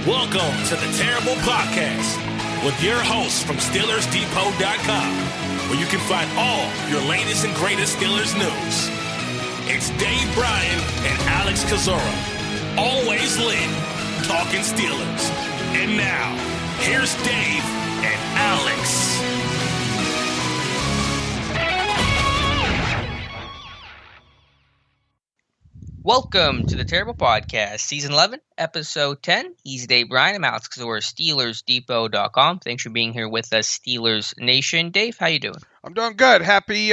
Welcome to the Terrible Podcast with your hosts from SteelersDepot.com, where you can find all your latest and greatest Steelers news. It's Dave Bryan and Alex Kozora, always lit, talking Steelers. And now, here's Dave and Alex. Welcome to the Terrible Podcast, Season 11, Episode 10. He's Dave Bryan. I'm Alex Kozora, SteelersDepot.com. Thanks for being here with us, Steelers Nation. Dave, how you doing? I'm doing good. Happy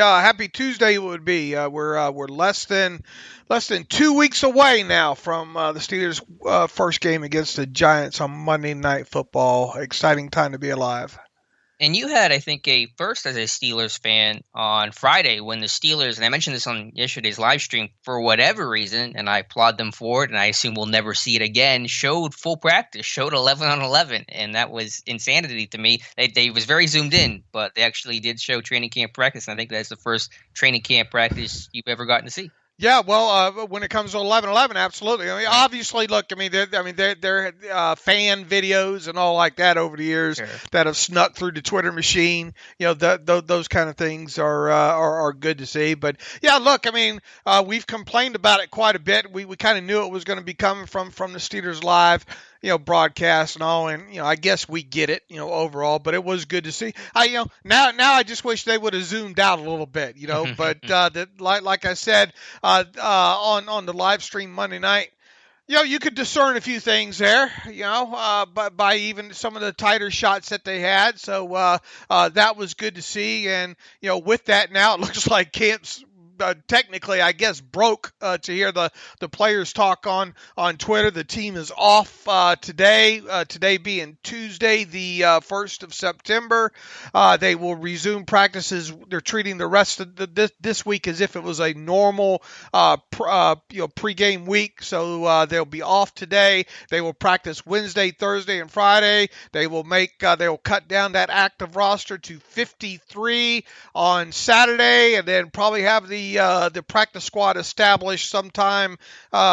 Tuesday it would be. We're less than 2 weeks away now from the Steelers' first game against the Giants on Monday Night Football. Exciting time to be alive. And you had, I think, a first as a Steelers fan on Friday when the Steelers, and I mentioned this on yesterday's live stream, for whatever reason, and I applaud them for it, and I assume we'll never see it again, showed full practice, showed 11 on 11, and that was insanity to me. They was very zoomed in, but they actually did show training camp practice, and I think that's the first training camp practice you've ever gotten to see. Yeah, well, when it comes to 11-11, absolutely. I mean, obviously, look, they're fan videos and all like that over the years that have snuck through the Twitter machine. You know, those kind of things are good to see. But yeah, look, we've complained about it quite a bit. We kind of knew it was going to be coming from the Steelers Live, broadcast and all, and I guess we get it, overall. But it was good to see. Now I just wish they would have zoomed out a little bit, But like I said on the live stream Monday night, you could discern a few things there, by even some of the tighter shots that they had. So that was good to see, and with that now it looks like camp's technically, I guess, broke to hear the players talk on Twitter. The team is off today, today being Tuesday, the 1st of September. They will resume practices. They're treating the rest of this week as if it was a normal pregame week. So they'll be off today. They will practice Wednesday, Thursday, and Friday. They will cut down that active roster to 53 on Saturday, and then probably have the practice squad established sometime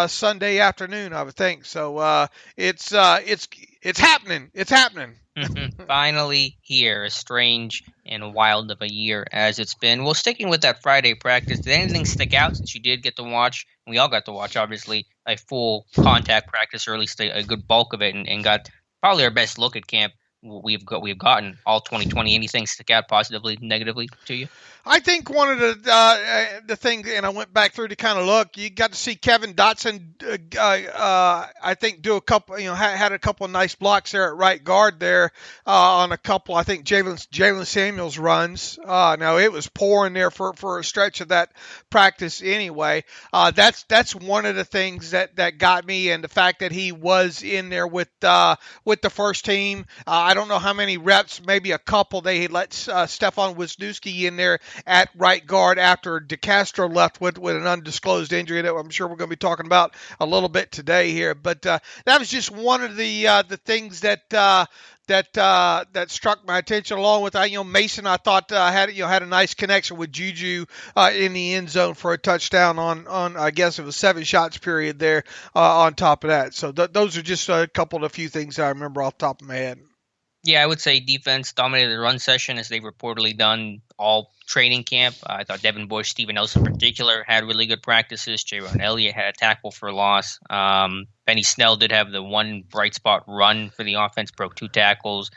Sunday afternoon, I would think. So it's happening. It's happening. Finally here, as strange and wild of a year as it's been. Well, sticking with that Friday practice, did anything stick out since you did get to watch? We all got to watch, obviously, a full contact practice, or at least a good bulk of it, and got probably our best look at camp we've gotten all 2020. Anything stick out positively, negatively to you? I think one of the things, and I went back through to kind of look, you got to see Kevin Dotson, I think, do a couple, had a couple of nice blocks there at right guard there on a couple, I think, Jalen Samuels runs. Now, it was pouring there for a stretch of that practice anyway. That's one of the things that got me, and the fact that he was in there with the first team. I don't know how many reps, maybe a couple. They let Stefan Wisniewski in there at right guard after DeCastro left with an undisclosed injury that I'm sure we're going to be talking about a little bit today here. But that was just one of the things that struck my attention, along with Mason. I thought had a nice connection with Juju in the end zone for a touchdown on I guess it was 7 shots period there on top of that. So those are just a couple of the few things I remember off the top of my head. Yeah, I would say defense dominated the run session, as they've reportedly done all training camp. I thought Devin Bush, Steven Nelson in particular, had really good practices. Jaron Elliott had a tackle for loss. Benny Snell did have the one bright spot run for the offense, broke 2 tackles.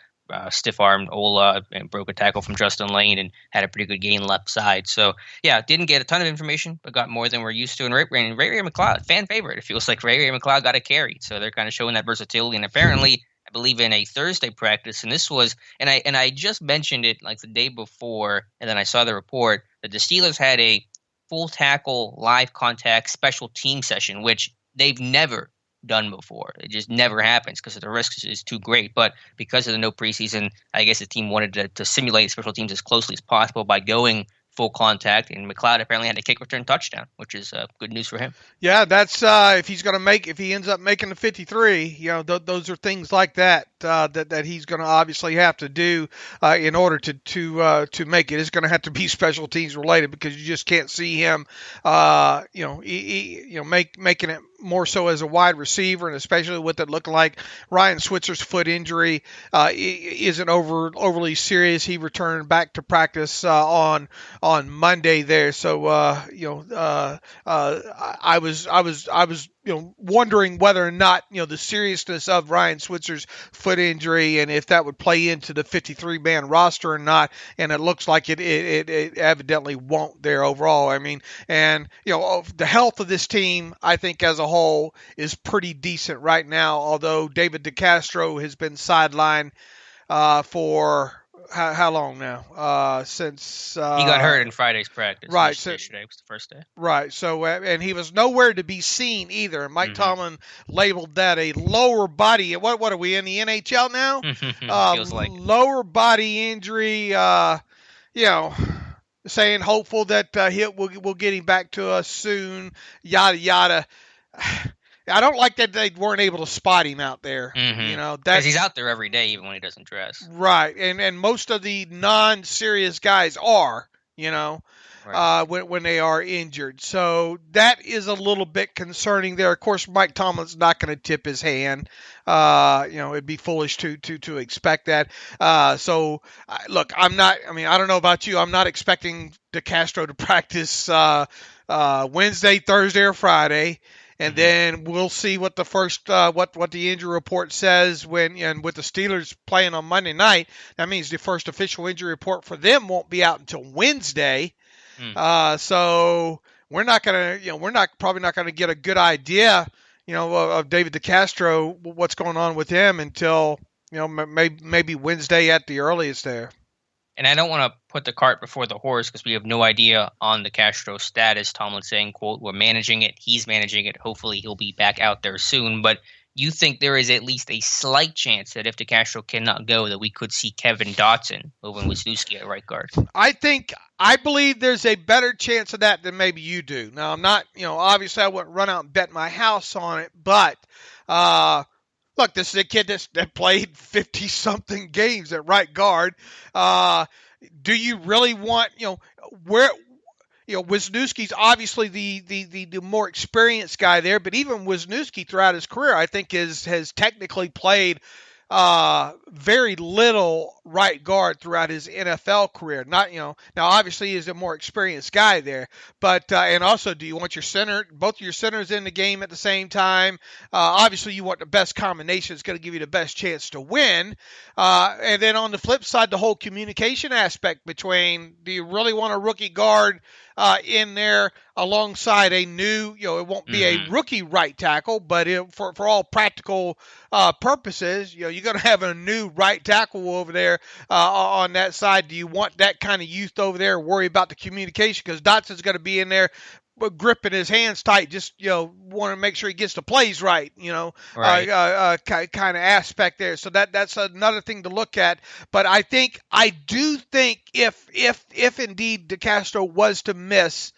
Stiff-armed Ola and broke a tackle from Justin Lane and had a pretty good gain left side. So, yeah, didn't get a ton of information, but got more than we're used to. And Ray McLeod, fan favorite. It feels like Ray McLeod got a carry. So they're kind of showing that versatility. And apparently, I believe in a Thursday practice, and this was, and I just mentioned it like the day before, and then I saw the report that the Steelers had a full tackle live contact special team session, which they've never done before. It just never happens because the risk is too great. But because of the no preseason, I guess the team wanted to simulate special teams as closely as possible by going full contact, and McLeod apparently had a kick return touchdown, which is good news for him. Yeah, that's if he ends up making the 53, those are things like that that he's going to obviously have to do in order to make it. It's going to have to be special teams related, because you just can't see him making it more so as a wide receiver, and especially with it looking like Ryan Switzer's foot injury isn't overly serious. He returned back to practice on Monday there. So I was wondering whether or not, the seriousness of Ryan Switzer's foot injury and if that would play into the 53-man roster or not. And it looks like it evidently won't there overall. I mean, and, the health of this team, I think as a whole, is pretty decent right now, although David DeCastro has been sidelined for how long now? Since he got hurt in Friday's practice. Right. So, yesterday was the first day. Right. So, and he was nowhere to be seen either. And Mike Tomlin labeled that a lower body. What are we in the NHL now? Feels like lower body injury. Saying hopeful that we'll get him back to us soon. Yada yada. I don't like that they weren't able to spot him out there. Because he's out there every day, even when he doesn't dress. Right, and most of the non-serious guys are, Right. when they are injured. So that is a little bit concerning there. Of course, Mike Tomlin's not going to tip his hand. It'd be foolish to expect that. Look, I don't know about you. I'm not expecting DeCastro to practice Wednesday, Thursday, or Friday. And then we'll see what the first what the injury report says and with the Steelers playing on Monday night. That means the first official injury report for them won't be out until Wednesday. So we're probably not gonna get a good idea, of David DeCastro, what's going on with him until maybe Wednesday at the earliest there. And I don't want to put the cart before the horse because we have no idea on DeCastro status. Tomlin saying, quote, "We're managing it. He's managing it. Hopefully he'll be back out there soon." But you think there is at least a slight chance that if DeCastro cannot go, that we could see Kevin Dotson over Wisniewski at right guard? I believe there's a better chance of that than maybe you do. Now, I'm not, obviously I wouldn't run out and bet my house on it, but look, this is a kid that played 50-something games at right guard. Do you really want, Wisniewski's obviously the more experienced guy there, but even Wisniewski throughout his career, I think has technically played very little right guard throughout his NFL career. Not, now obviously he's a more experienced guy there, but, and also, do you want both your centers in the game at the same time? Obviously you want the best combination. It's going to give you the best chance to win. And then on the flip side, the whole communication aspect between, do you really want a rookie guard in there alongside a new, it won't be a rookie right tackle, but for all practical purposes, you're going to have a new right tackle over there on that side. Do you want that kind of youth over there? Worry about the communication because Dotson's going to be in there gripping his hands tight, just want to make sure he gets the plays right, kind of aspect there. So that's another thing to look at. But I do think if indeed DeCastro was to miss,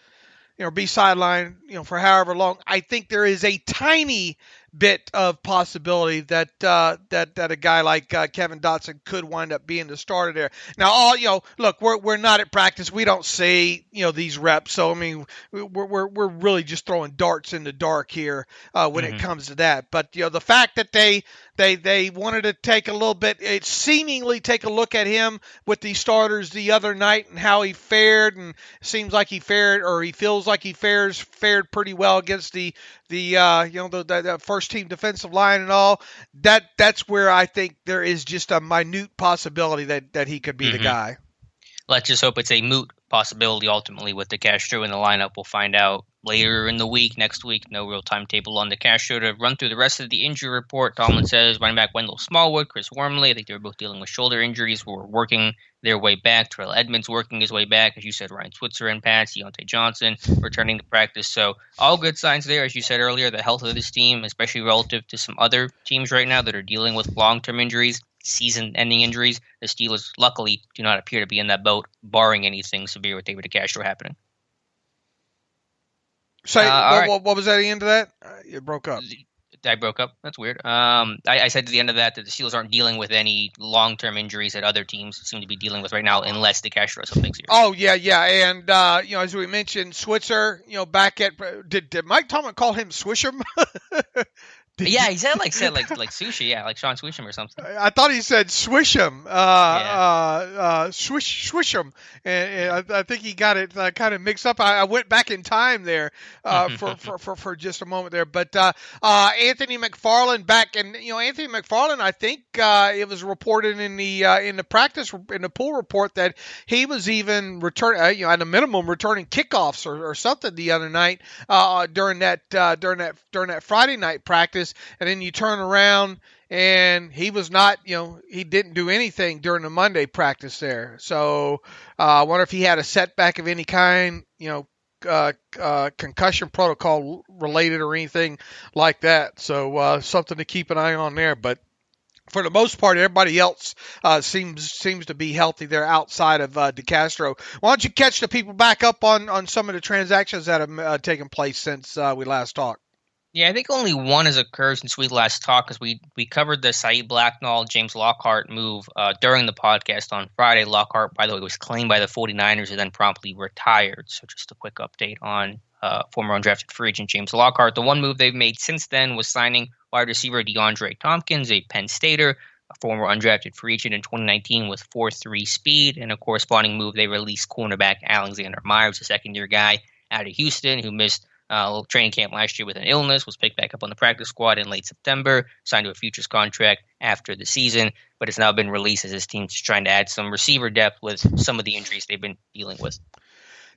be sidelined, for however long, I think there is a tiny bit of possibility that a guy like Kevin Dotson could wind up being the starter there. Now, look, we're not at practice. We don't see these reps. So I mean, we're really just throwing darts in the dark here when it comes to that. But the fact that they wanted to take a little bit, seemingly take a look at him with the starters the other night and how he fared, and it seems like he fared, or he feels like he fared pretty well against the first team defensive line and all. That's where I think there is just a minute possibility that he could be the guy. Let's just hope it's a moot possibility ultimately with DeCastro in the lineup. We'll find out later in the week, next week. No real timetable on DeCastro. To run through the rest of the injury report, Tomlin says running back Wendell Smallwood, Chris Wormley, I think they were both dealing with shoulder injuries, were working their way back. Terrell Edmonds working his way back. As you said, Ryan Switzer in pads, Deontay Johnson returning to practice. So all good signs there. As you said earlier, the health of this team, especially relative to some other teams right now that are dealing with long-term injuries, season-ending injuries. The Steelers, luckily, do not appear to be in that boat, barring anything severe with David DeCastro happening. So, what was that at the end of that? It broke up. I broke up. That's weird. I said to the end of that the Steelers aren't dealing with any long-term injuries that other teams seem to be dealing with right now, unless DeCastro has something serious. Oh yeah, and as we mentioned, Switzer, back at did Mike Tomlin call him Swisham? Yeah, he said like sushi, yeah, like Sean Swisham or something. I thought he said Swisham, Swisham, and I think he got it kind of mixed up. I went back in time there for just a moment there, but Anthony McFarland back, and Anthony McFarland, I think it was reported in the pool report that he was even at a minimum returning kickoffs or something the other night during that Friday night practice. And then you turn around and he was not, he didn't do anything during the Monday practice there. So I wonder if he had a setback of any kind, concussion protocol related or anything like that. So something to keep an eye on there. But for the most part, everybody else seems to be healthy there outside of DeCastro. Why don't you catch the people back up on some of the transactions that have taken place since we last talked? Yeah, I think only one has occurred since we last talked, because we covered the Saeed Blacknall, James Lockhart move during the podcast on Friday. Lockhart, by the way, was claimed by the 49ers and then promptly retired. So just a quick update on former undrafted free agent James Lockhart. The one move they've made since then was signing wide receiver DeAndre Tompkins, a Penn Stater, a former undrafted free agent in 2019 with 4.3 speed. And a corresponding move, they released cornerback Alexander Myers, a second-year guy out of Houston who missed a little training camp last year with an illness, was picked back up on the practice squad in late September, signed to a futures contract after the season, but it's now been released as his team's trying to add some receiver depth with some of the injuries they've been dealing with.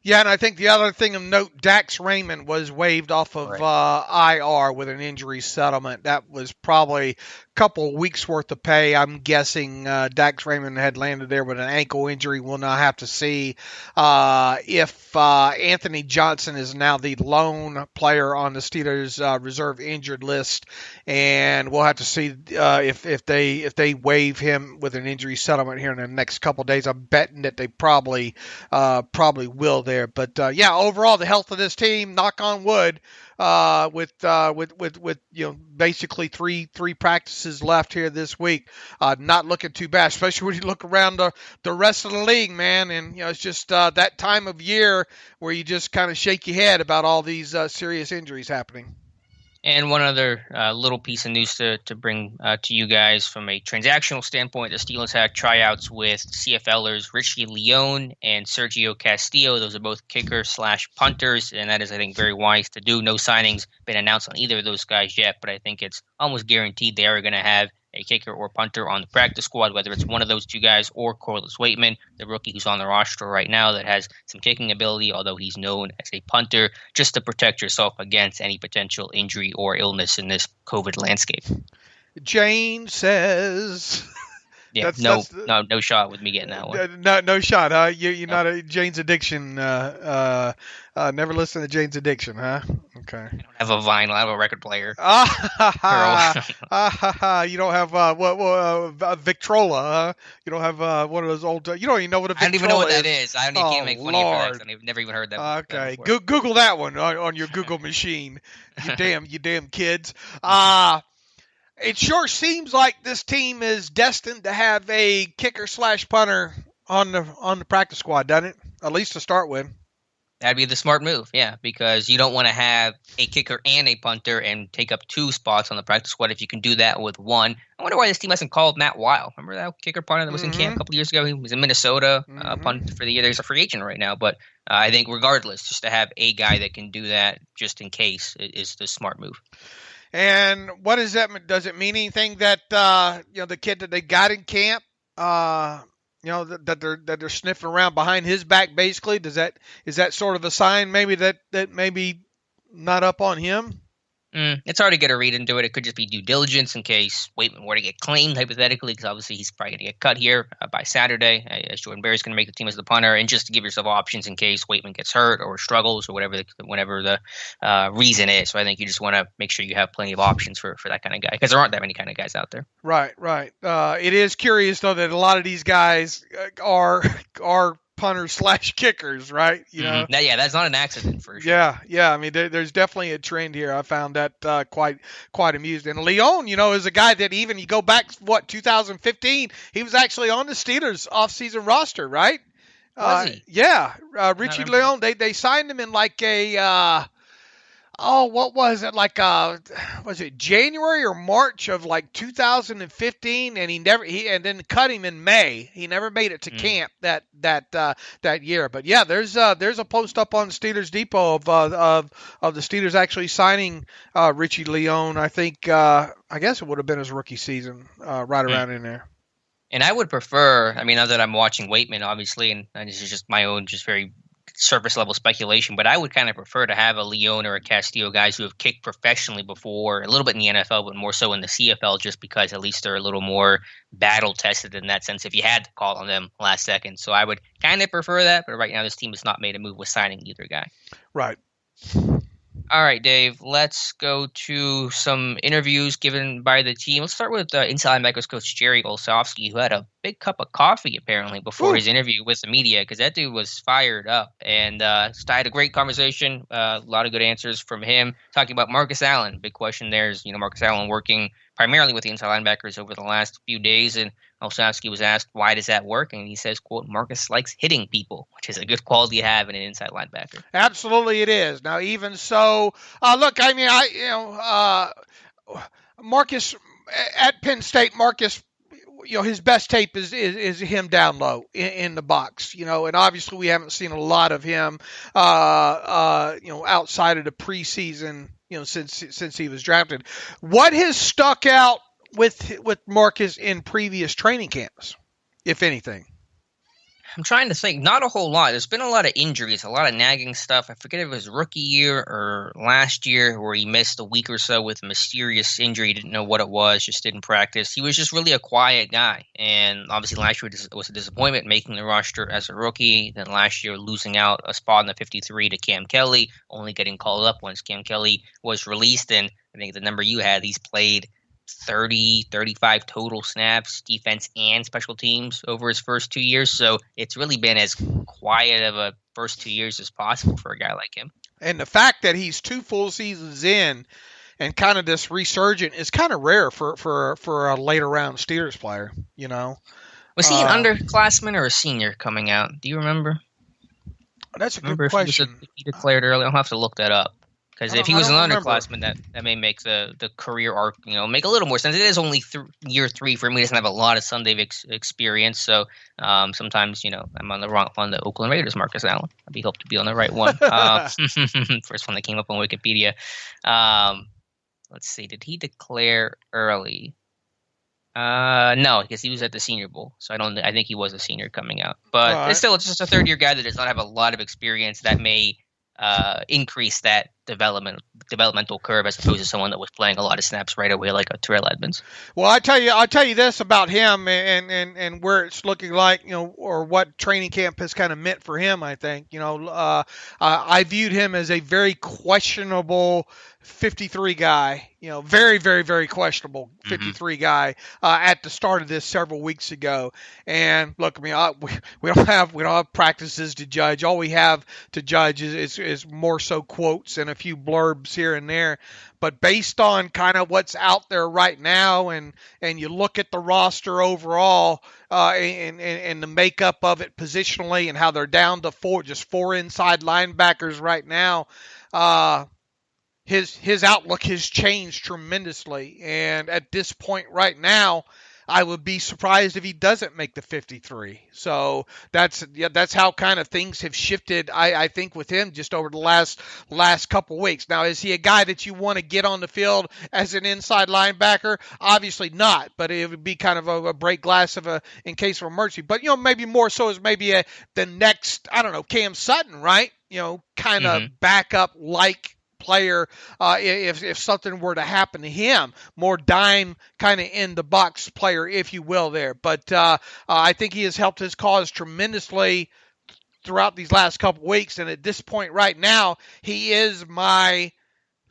Yeah, and I think the other thing of note, Dax Raymond was waived off of IR with an injury settlement. That was probably a couple of weeks' worth of pay. I'm guessing Dax Raymond had landed there with an ankle injury. We'll now have to see if Anthony Johnson is now the lone player on the Steelers reserve injured list, and we'll have to see if they waive him with an injury settlement here in the next couple of days. I'm betting that they probably will there. But overall, the health of this team, knock on wood, with basically three practices left here this week, not looking too bad, especially when you look around the rest of the league, man. And it's just that time of year where you just kind of shake your head about all these serious injuries happening. And one other little piece of news to bring to you guys from a transactional standpoint, the Steelers had tryouts with CFLers Richie Leone and Sergio Castillo. Those are both kicker/punters, and that is, I think, very wise to do. No signings been announced on either of those guys yet, but I think it's almost guaranteed they are going to have a kicker or punter on the practice squad, whether it's one of those two guys or Corliss Waitman, the rookie who's on the roster right now that has some kicking ability, although he's known as a punter, just to protect yourself against any potential injury or illness in this COVID landscape. Jane says... Yeah, no shot with me getting that one. No shot, huh? You're not a Jane's Addiction. Never listen to Jane's Addiction, huh? Okay. I don't have a vinyl. I have a record player. You don't have Victrola, huh? You don't have one of those old. You don't even know what a Victrola is. I don't even know what that is. I can't make fun of you for that. I've never even heard that. Okay, Google that one on your Google machine. You damn kids. It sure seems like this team is destined to have a kicker/punter on the practice squad, doesn't it? At least to start with. That'd be the smart move, yeah, because you don't want to have a kicker and a punter and take up two spots on the practice squad if you can do that with one. I wonder why this team hasn't called Matt Weil. Remember that kicker punter that was in camp a couple years ago? He was in Minnesota, punter for the year. He's a free agent right now, but I think regardless, just to have a guy that can do that just in case is the smart move. And what does that mean? Does it mean anything that the kid that they got in camp, that they're sniffing around behind his back? Basically, is that sort of a sign maybe that maybe not up on him? It's hard to get a read into it. It could just be due diligence in case Waitman were to get claimed, hypothetically, because obviously he's probably going to get cut here by Saturday, as Jordan Berry's going to make the team as the punter, and just to give yourself options in case Waitman gets hurt or struggles or whatever the reason is. So I think you just want to make sure you have plenty of options for that kind of guy, because there aren't that many kind of guys out there. Right. It is curious, though, that a lot of these guys are punters / kickers, right? You know. Yeah, that's not an accident for sure. Yeah. I mean, there's definitely a trend here. I found that quite amusing. And Leon, is a guy that even you go back 2015, he was actually on the Steelers offseason roster, right? Was he? Yeah, Richie Leon. They signed him in like a. What was it? Like, was it January or March of like 2015? And and then cut him in May. He never made it to camp that year. But yeah, there's a post up on Steelers Depot of the Steelers actually signing Richie Leon. I think I guess it would have been his rookie season, right around in there. And I would prefer. I mean, now that I'm watching Waitman, obviously, and this is just my own, just very surface level speculation, but I would kind of prefer to have a Leon or a Castillo, guys who have kicked professionally before, a little bit in the NFL, but more so in the CFL, just because at least they're a little more battle tested in that sense if you had to call on them last second. So I would kind of prefer that, but right now this team has not made a move with signing either guy. Right. All right, Dave, let's go to some interviews given by the team. Let's start with inside linebackers coach Jerry Olszewski, who had a big cup of coffee apparently before his interview with the media, because that dude was fired up. And I had a great conversation, a lot of good answers from him, talking about Marcus Allen. Big question there is, Marcus Allen working primarily with the inside linebackers over the last few days, and Olszewski was asked, why does that work? And he says, quote, Marcus likes hitting people, which is a good quality to have in an inside linebacker. Absolutely it is. Now, even so, look, I mean, Marcus, at Penn State, Marcus, his best tape is him down low in the box, and obviously we haven't seen a lot of him, outside of the preseason, since he was drafted. What has stuck out with Marcus in previous training camps, if anything? I'm trying to think. Not a whole lot. There's been a lot of injuries, a lot of nagging stuff. I forget if it was rookie year or last year where he missed a week or so with a mysterious injury. He didn't know what it was, just didn't practice. He was just really a quiet guy. And obviously last year was a disappointment making the roster as a rookie. Then last year losing out a spot in the 53 to Cam Kelly, only getting called up once Cam Kelly was released. And I think the number you had, he's played 35 total snaps, defense and special teams over his first 2 years. So it's really been as quiet of a first 2 years as possible for a guy like him. And the fact that he's 2 full seasons in and kind of this resurgent is kind of rare for a later round Steelers player, Was he an underclassman or a senior coming out? Do you remember? That's a good question. If he declared early, I'll have to look that up. Because if he was an underclassman, that may make the career arc, make a little more sense. It is only year 3 for him. He doesn't have a lot of Sunday experience, so sometimes I'm on the wrong one. The Oakland Raiders, Marcus Allen. I hope to be on the right one. First one that came up on Wikipedia. Let's see. Did he declare early? No, because he was at the Senior Bowl, so I think he was a senior coming out. But it's just a third-year guy that does not have a lot of experience that may increase that developmental curve as opposed to someone that was playing a lot of snaps right away like a Terrell Edmonds. Well, I'll tell you this about him and where it's looking like, or what training camp has kind of meant for him. I think, I viewed him as a very questionable 53 guy, very, very, very questionable 53 guy at the start of this several weeks ago. And look, I mean, we don't have practices to judge. All we have to judge is more so quotes and a few blurbs here and there. But based on kind of what's out there right now, and you look at the roster overall, and the makeup of it positionally, and how they're down to 4 inside linebackers right now, his outlook has changed tremendously. And at this point right now, I would be surprised if he doesn't make the 53. So that's how kind of things have shifted, I think, with him just over the last couple of weeks. Now, is he a guy that you want to get on the field as an inside linebacker? Obviously not, but it would be kind of a break glass in case of emergency. But, maybe more so as maybe the next, Cam Sutton, right? Kind of backup like player, if something were to happen to him, more dime kind of in the box player, if you will, there. But I think he has helped his cause tremendously throughout these last couple weeks. And at this point right now, he is my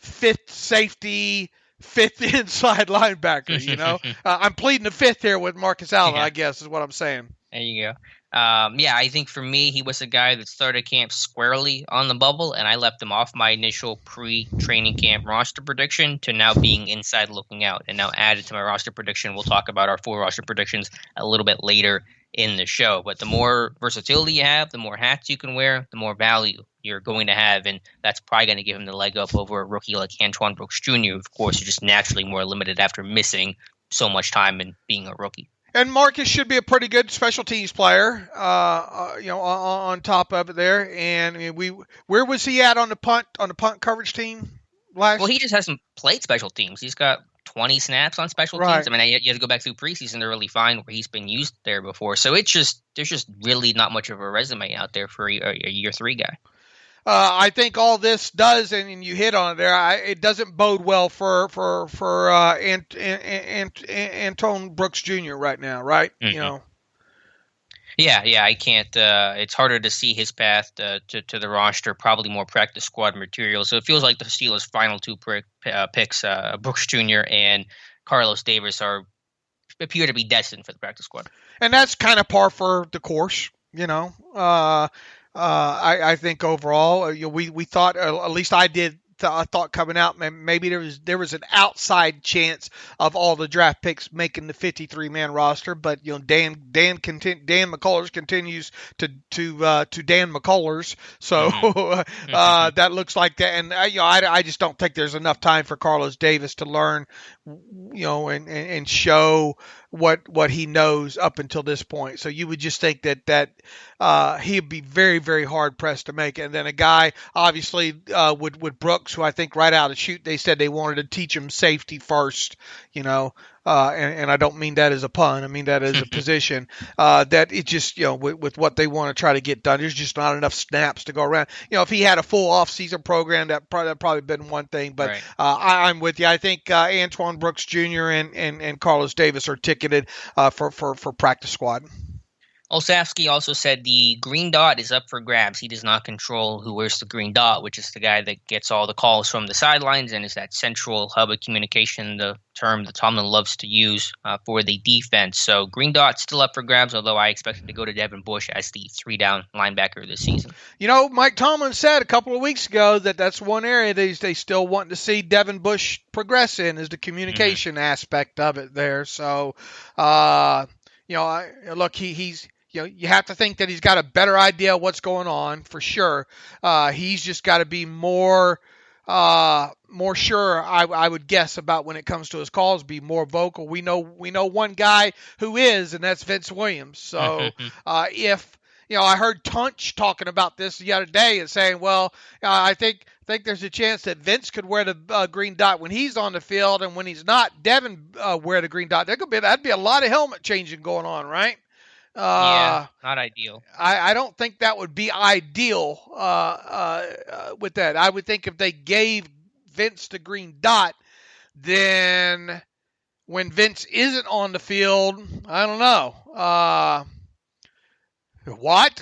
5th safety, 5th inside linebacker. I'm pleading the 5th here with Marcus Allen, I guess is what I'm saying. There you go. Yeah, I think for me, he was a guy that started camp squarely on the bubble, and I left him off my initial pre-training camp roster prediction to now being inside looking out, and now added to my roster prediction. We'll talk about our 4 roster predictions a little bit later in the show. But the more versatility you have, the more hats you can wear, the more value you're going to have, and that's probably going to give him the leg up over a rookie like Antoine Brooks Jr. Of course, you're just naturally more limited after missing so much time and being a rookie. And Marcus should be a pretty good special teams player, on top of it there. And I mean, where was he at on the punt coverage team last? Well, he just hasn't played special teams. He's got 20 snaps on special teams. I mean, you have to go back through preseason to really find where he's been used there before. So there's just really not much of a resume out there for a year 3 guy. I think all this does, and you hit on it there. It doesn't bode well for Antoine Brooks Jr. right now, right? Mm-hmm. Yeah, I can't. It's harder to see his path to the roster. Probably more practice squad material. So it feels like the Steelers' final 2 picks, Brooks Jr. and Carlos Davis, appear to be destined for the practice squad. And that's kind of par for the course, I think overall, we thought, at least I did. I thought coming out, maybe there was an outside chance of all the draft picks making the 53-man roster, but Dan McCullers continues to Dan McCullers, so that looks like that. And I just don't think there's enough time for Carlos Davis to learn, and show what he knows up until this point. So you would just think that he'd be very, very hard pressed to make it. And then a guy obviously with Brooks, who I think right out of the chute they said they wanted to teach him safety first, and I don't mean that as a pun. I mean that as a position that it just, with what they want to try to get done, there's just not enough snaps to go around. If he had a full off-season program, that probably been one thing. But right. I'm with you. I think Antoine Brooks Jr. and Carlos Davis are ticketed for practice squad. Olszewski also said the green dot is up for grabs. He does not control who wears the green dot, which is the guy that gets all the calls from the sidelines and is that central hub of communication, the term that Tomlin loves to use for the defense. So green dot still up for grabs, although I expect him to go to Devin Bush as the 3-down linebacker this season. Mike Tomlin said a couple of weeks ago that that's one area they still want to see Devin Bush progress in, is the communication aspect of it there. So, look, he's you have to think that he's got a better idea of what's going on for sure. He's just got to be more sure, I would guess, about when it comes to his calls, be more vocal. We know one guy who is, and that's Vince Williams. So if I heard Tunch talking about this the other day and saying, well, I think there's a chance that Vince could wear the green dot when he's on the field, and when he's not, Devin wear the green dot. That'd be a lot of helmet changing going on, right? Yeah, not ideal. I don't think that would be ideal with that. I would think if they gave Vince the green dot, then when Vince isn't on the field, I don't know. What?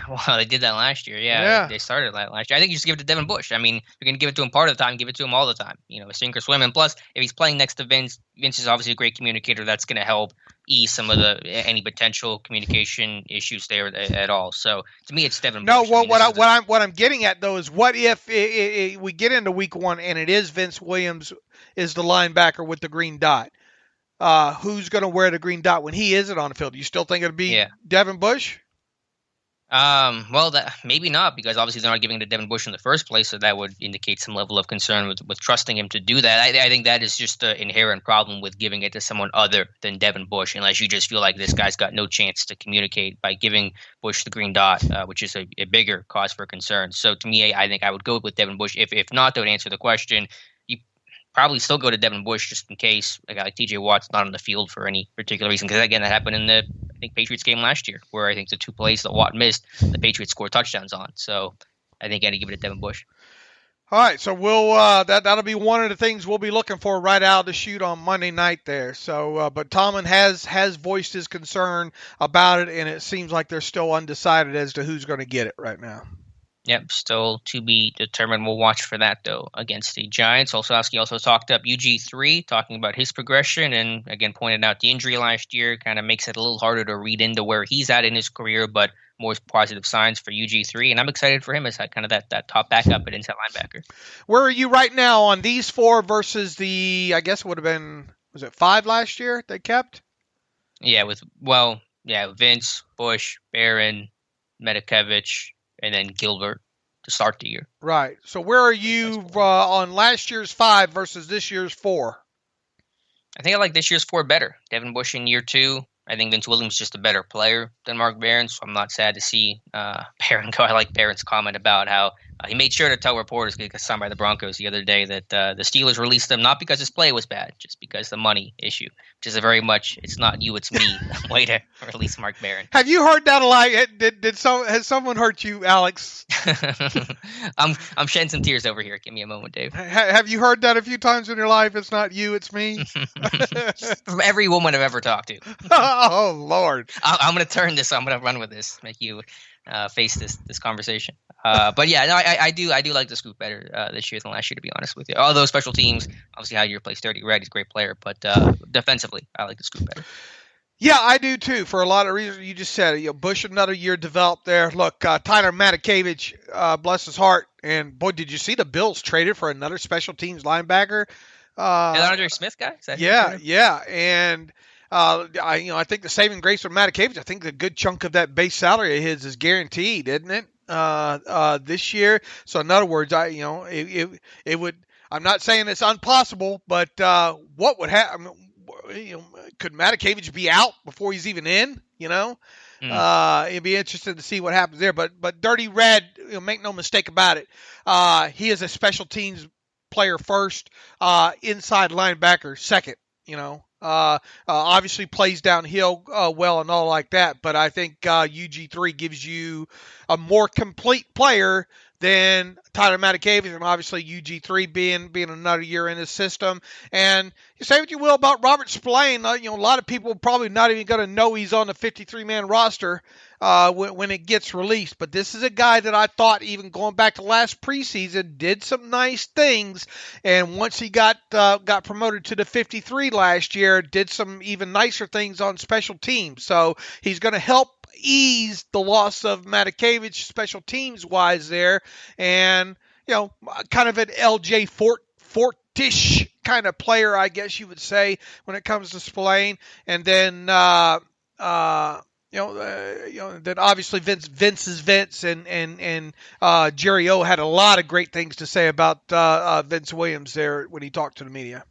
Well, they did that last year. Yeah. They started that last year. I think you just give it to Devin Bush. I mean, you're going to give it to him part of the time, give it to him all the time. Sink or swim. And plus, if he's playing next to Vince is obviously a great communicator. That's going to help ease some of any potential communication issues there at all. So to me, it's Devin Bush. No, what I'm getting at though is, what if we get into week 1 and it is Vince Williams is the linebacker with the green dot? Who's going to wear the green dot when he isn't on the field? Do you still think it'll be Devin Bush? Well, maybe not, because obviously they're not giving it to Devin Bush in the first place, so that would indicate some level of concern with trusting him to do that. I think that is just the inherent problem with giving it to someone other than Devin Bush, unless you just feel like this guy's got no chance to communicate by giving Bush the green dot, which is a bigger cause for concern. So to me, I think I would go with Devin Bush. If not, that would answer the question. Probably still go to Devin Bush just in case a guy like TJ Watt's not on the field for any particular reason. Because, again, that happened in the Patriots game last year, where I think the 2 plays that Watt missed, the Patriots scored touchdowns on. So I think I got to give it to Devin Bush. All right, so we'll that'll be one of the things we'll be looking for right out of the chute on Monday night there. So, but Tomlin has voiced his concern about it, and it seems like they're still undecided as to who's going to get it right now. Yep, still to be determined. We'll watch for that, though, against the Giants. Olszewski also talked up UG3, talking about his progression, and again pointed out the injury last year kind of makes it a little harder to read into where he's at in his career, but more positive signs for UG3, and I'm excited for him as kind of that top backup at inside linebacker. Where are you right now on these four versus the, I guess it would have been, was it 5 last year they kept? Yeah, Vince, Bush, Barron, Medikevich, and then Gilbert to start the year. Right. So where are you on last year's 5 versus this year's 4? I think I like this year's 4 better. Devin Bush in year 2. I think Vince Williams is just a better player than Mark Barron, so I'm not sad to see Barron go. I like Barron's comment about how he made sure to tell reporters, because signed by the Broncos the other day, that the Steelers released him not because his play was bad, just because the money issue, which is a very much it's not you, it's me way to release Mark Barron. Have you heard that a lot? Has someone hurt you, Alex? I'm shedding some tears over here. Give me a moment, Dave. Have you heard that a few times in your life? It's not you, it's me. From every woman I've ever talked to. Oh Lord! I'm going to turn this. I'm going to run with this. Make you face this conversation. But yeah, no, I do like the Scoop better this year than last year, to be honest with you. Although special teams, obviously, how you replace 30 Red, he's a great player, but defensively, I like the Scoop better. Yeah, I do too. For a lot of reasons, you just said it. Bush another year developed there. Look, Tyler Matakevich, bless his heart, and boy, did you see the Bills traded for another special teams linebacker? Andre Smith guy. Yeah, and. I think the saving grace with Matakevich, I think a good chunk of that base salary of his is guaranteed, isn't it? This year. So in other words, it would. I'm not saying it's impossible, but what would happen? Could Matakevich be out before he's even in? It'd be interesting to see what happens there. But Dirty Red, make no mistake about it. He is a special teams player first, inside linebacker second. Obviously plays downhill well and all like that, but I think UG3 gives you a more complete player than Tyler Matakevich, and obviously UG3 being another year in his system. And you say what you will about Robert Spillane, a lot of people probably not even going to know he's on the 53-man roster when it gets released. But this is a guy that I thought, even going back to last preseason, did some nice things. And once he got promoted to the 53 last year, did some even nicer things on special teams. So he's going to help ease the loss of Matakevich special teams wise there, and kind of an LJ Fortish kind of player, I guess you would say, when it comes to Spillane. And then then obviously Vince is Vince, and Jerry O had a lot of great things to say about Vince Williams there when he talked to the media.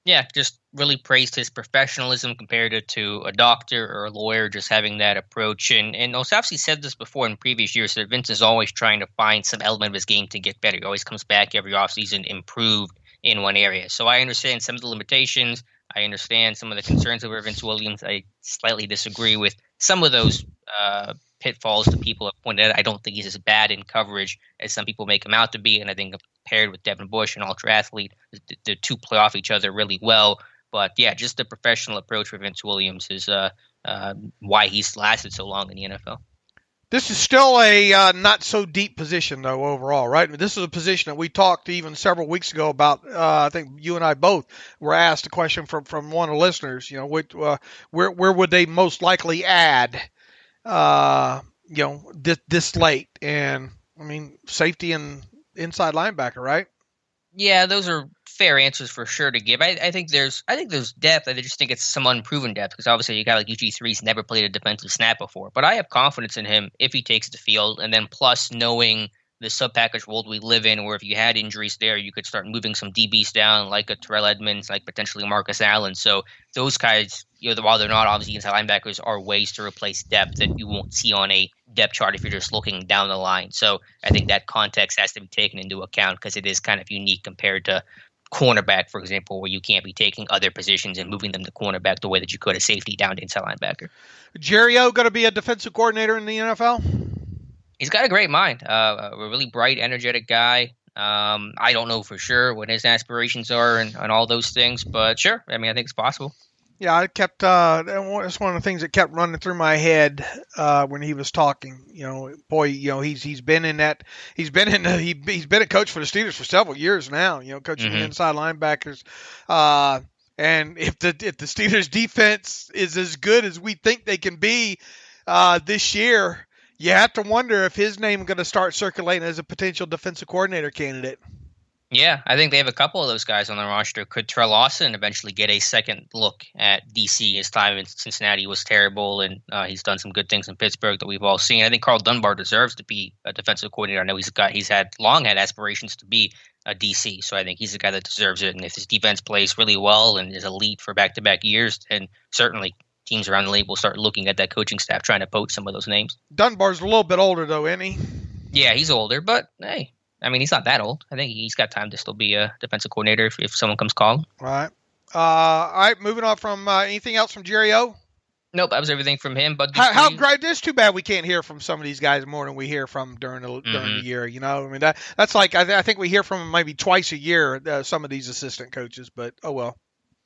Yeah, just really praised his professionalism compared it to a doctor or a lawyer, just having that approach. And Olszewski said this before in previous years, that Vince is always trying to find some element of his game to get better. He always comes back every offseason improved in one area. So I understand some of the limitations. I understand some of the concerns over Vince Williams. I slightly disagree with some of those pitfalls that people have pointed out. I don't think he's as bad in coverage as some people make him out to be, and I think paired with Devin Bush, an ultra athlete, the two play off each other really well. But yeah, just the professional approach for Vince Williams is why he's lasted so long in the NFL. This is still a not so deep position, though, overall, right? I mean, this is a position that we talked even several weeks ago about. I think you and I both were asked a question from one of the listeners. Where would they most likely add? This late, and I mean, safety and inside linebacker, right? Yeah, those are fair answers for sure to give. I think there's depth. I just think it's some unproven depth, because obviously you got like UG3's never played a defensive snap before, but I have confidence in him if he takes the field, and then plus knowing the sub-package world we live in, where if you had injuries there, you could start moving some DBs down, like a Terrell Edmonds, like potentially Marcus Allen. So those guys, while they're not obviously inside linebackers, are ways to replace depth that you won't see on a depth chart if you're just looking down the line. So I think that context has to be taken into account, because it is kind of unique compared to cornerback, for example, where you can't be taking other positions and moving them to cornerback the way that you could a safety down to inside linebacker. Jerry O going to be a defensive coordinator in the NFL? He's got a great mind, a really bright, energetic guy. I don't know for sure what his aspirations are and all those things, but sure. I mean, I think it's possible. Yeah, I kept. That's one of the things that kept running through my head when he was talking. Boy, he's been in that. He's been a coach for the Steelers for several years now. Coaching the inside linebackers. And if the Steelers defense is as good as we think they can be this year, you have to wonder if his name is going to start circulating as a potential defensive coordinator candidate. Yeah, I think they have a couple of those guys on the roster. Could Terrell Lawson eventually get a second look at DC? His time in Cincinnati was terrible, and he's done some good things in Pittsburgh that we've all seen. I think Carl Dunbar deserves to be a defensive coordinator. I know he's long had aspirations to be a DC, so I think he's the guy that deserves it. And if his defense plays really well and is elite for back-to-back years, then certainly teams around the league will start looking at that coaching staff trying to poach some of those names. Dunbar's a little bit older, though, isn't he? Yeah, he's older, but hey. I mean, he's not that old. I think he's got time to still be a defensive coordinator if someone comes calling. Right. All right. Moving on from anything else from Jerry O? Nope, that was everything from him. But how great! It's too bad we can't hear from some of these guys more than we hear from during the year. I mean that's like I think we hear from them maybe twice a year. Some of these assistant coaches, but oh well.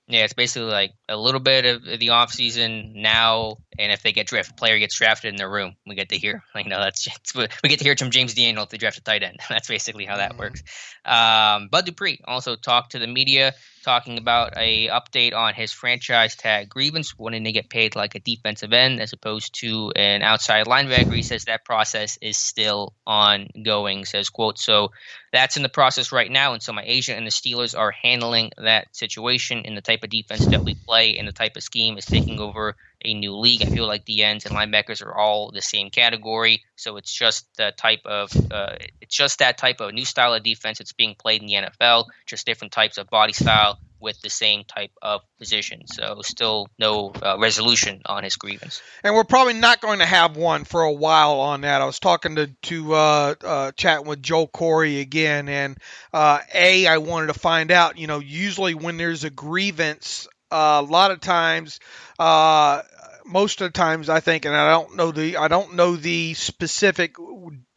Yeah, it's basically like a little bit of the off season now, and if they get drafted, player gets drafted in their room, we get to hear. We get to hear from James Daniel if they draft a tight end. That's basically how that works. Bud Dupree also talked to the media, talking about a update on his franchise tag grievance, wanting to get paid like a defensive end as opposed to an outside linebacker. He says that process is still ongoing. Says, quote, "So that's in the process right now, and so my agent and the Steelers are handling that situation. In the type of defense that we play and the type of scheme is taking over a new league. I feel like the ends and linebackers are all the same category, so it's just that type of new style of defense that's being played in the NFL, just different types of body style with the same type of position. So still no resolution on his grievance. And we're probably not going to have one for a while on that. I was talking to chatting with Joel Corey again, and I wanted to find out, usually when there's a grievance, a lot of times, most of the times I think, and I don't know the specific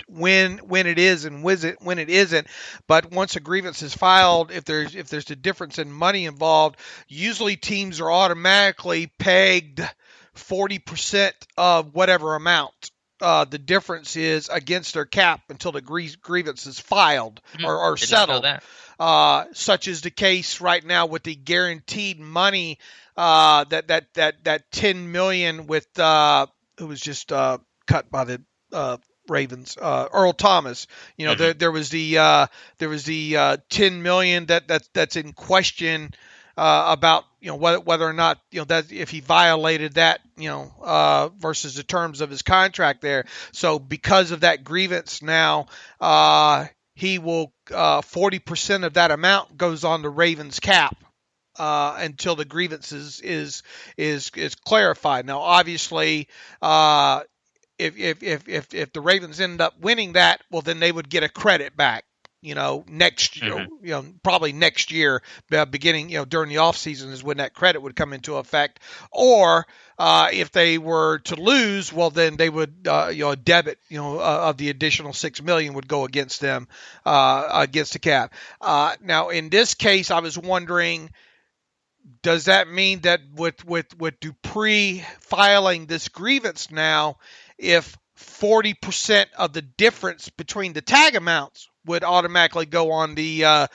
when it is and when it isn't, but once a grievance is filed, if there's a difference in money involved, usually teams are automatically pegged 40% of whatever amount the difference is against their cap until the grievance is filed or settled. Such is the case right now with the guaranteed money that $10 million with who was just cut by the Ravens, Earl Thomas. There was the $10 million that's in question about whether or not that if he violated that versus the terms of his contract there. So because of that grievance now, he will 40% of that amount goes on the Ravens cap until the grievance is clarified. Now, obviously, if the Ravens end up winning that, well, then they would get a credit back. Next year, probably next year, beginning, during the off season is when that credit would come into effect. Or if they were to lose, well, then they would, a debit, of the additional $6 million would go against them, against the cap. Now, in this case, I was wondering, does that mean that with Dupree filing this grievance now, if 40% of the difference between the tag amounts would automatically go on the against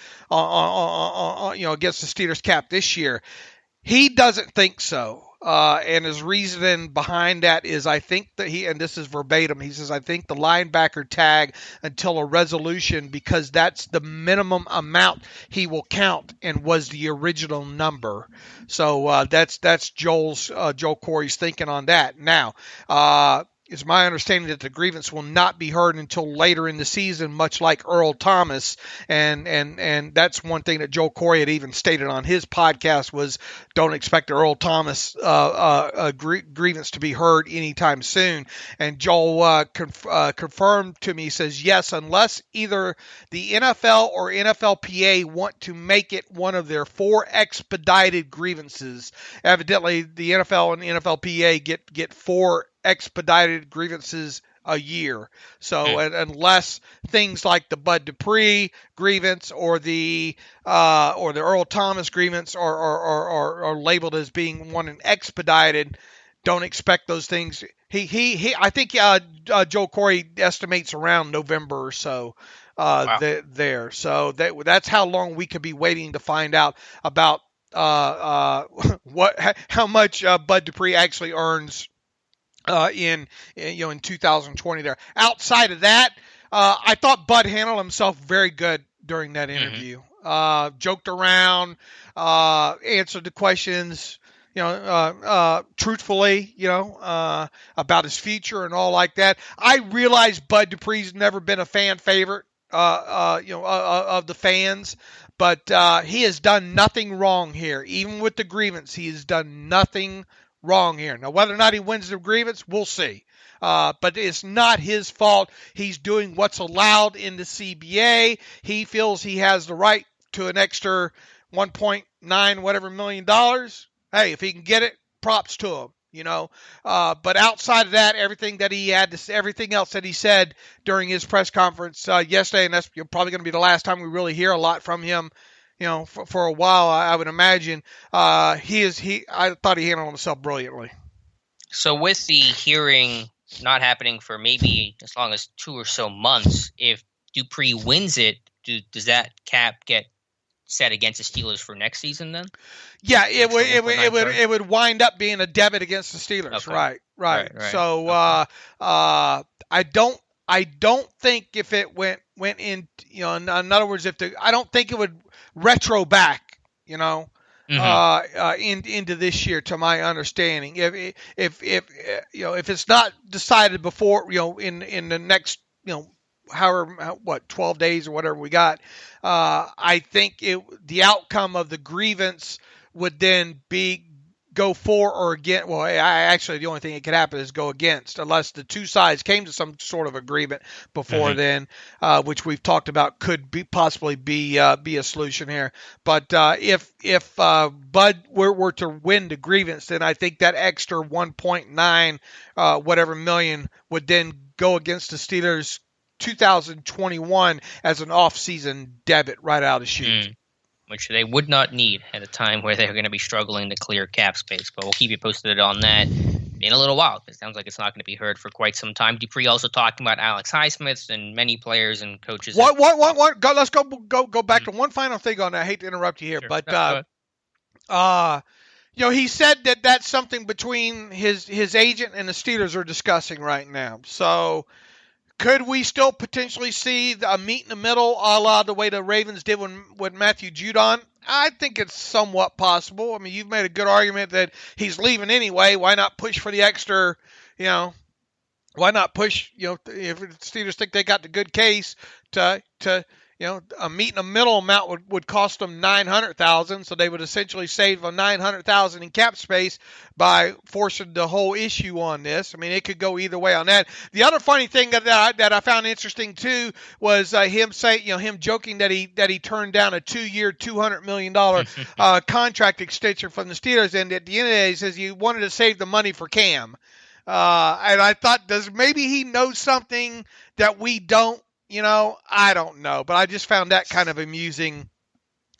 the Steelers cap this year? He doesn't think so. And his reasoning behind that is, I think that and this is verbatim, he says, I think the linebacker tag until a resolution, because that's the minimum amount he will count and was the original number. So that's Joel Corey's thinking on that. Now, it's my understanding that the grievance will not be heard until later in the season, much like Earl Thomas. And that's one thing that Joel Corey had even stated on his podcast was don't expect the Earl Thomas grievance to be heard anytime soon. And Joel confirmed to me, says, yes, unless either the NFL or NFLPA want to make it one of their 4 expedited grievances. Evidently, the NFL and the NFLPA get 4 expedited grievances a year. So unless things like the Bud Dupree grievance or the Earl Thomas grievance are labeled as being one and expedited, don't expect those things. I think Joe Corey estimates around November or so. Wow. There. So that's how long we could be waiting to find out about how much Bud Dupree actually earns in 2020 there. Outside of that, I thought Bud handled himself very good during that interview. Joked around, answered the questions, truthfully, about his future and all like that. I realize Bud Dupree's never been a fan favorite, of the fans, but he has done nothing wrong here. Even with the grievance, he has done nothing wrong here. Now, whether or not he wins the grievance, we'll see. But it's not his fault. He's doing what's allowed in the CBA. He feels he has the right to an extra $1.9 whatever million. Hey, if he can get it, props to him. But outside of that, everything else that he said during his press conference yesterday, and that's probably going to be the last time we really hear a lot from him, for a while, I would imagine. I thought he handled himself brilliantly. So with the hearing not happening for maybe as long as 2 or so months, if Dupree wins it, does that cap get set against the Steelers for next season then? Yeah, it would wind up being a debit against the Steelers. Okay. Right. So I don't think if it went in, in other words, I don't think it would retro back, into this year, to my understanding. If it's not decided before, in the next, 12 days or whatever we got, I think the outcome of the grievance would then go for or against. Well, actually, the only thing that could happen is go against, unless the two sides came to some sort of agreement before then, which we've talked about could possibly be a solution here. But if Bud were to win the grievance, then I think that extra 1.9 whatever million would then go against the Steelers 2021 as an off-season debit right out of the chute. Which they would not need at a time where they're going to be struggling to clear cap space. But we'll keep you posted on that in a little while. It sounds like it's not going to be heard for quite some time. Dupree also talking about Alex Highsmith and many players and coaches. What? Let's go back to one final thing on that. I hate to interrupt you here, sure. But he said that that's something between his agent and the Steelers are discussing right now. So could we still potentially see a meet in the middle, a la the way the Ravens did with Matthew Judon? I think it's somewhat possible. I mean, you've made a good argument that he's leaving anyway. Why not push for the extra, why not push, if the Steelers think they got the good case to a meet in the middle amount would cost them $900,000, so they would essentially save them $900,000 in cap space by forcing the whole issue on this. I mean, it could go either way on that. The other funny thing that I found interesting too was him joking that he turned down a 2-year, $200 million contract extension from the Steelers, and at the end of the day, he says he wanted to save the money for Cam. And I thought, maybe he knows something that we don't? I don't know, but I just found that kind of amusing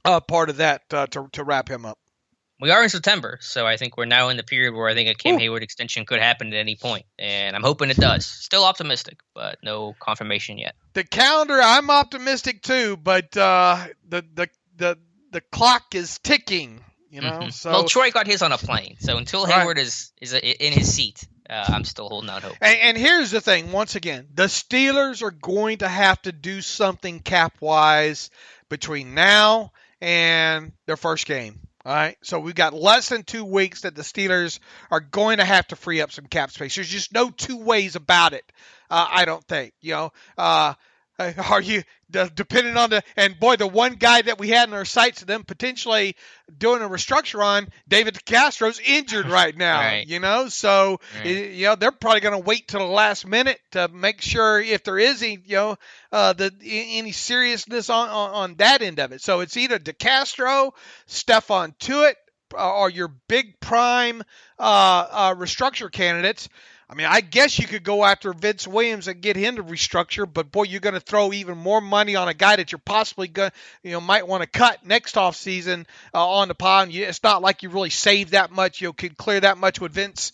part of that to wrap him up. We are in September, so I think we're now in the period where I think a Cam Hayward extension could happen at any point, and I'm hoping it does. Still optimistic, but no confirmation yet. The calendar, I'm optimistic too, but the clock is ticking. So well, Troy got his on a plane, so until Hayward is in his seat, I'm still holding out hope. And here's the thing, once again, the Steelers are going to have to do something cap-wise between now and their first game. All right, so we've got less than 2 weeks that the Steelers are going to have to free up some cap space. There's just no two ways about it, I don't think. Are you depending on the one guy that we had in our sights of them potentially doing a restructure on, David DeCastro's injured right now, right. So, they're probably going to wait till the last minute to make sure if there is any seriousness on that end of it. So it's either DeCastro, Stephon Tuitt, or your big prime restructure candidates. I mean, I guess you could go after Vince Williams and get him to restructure, but boy, you're going to throw even more money on a guy that you're possibly going, might want to cut next offseason on the pile. It's not like you really save that much. You could clear that much with Vince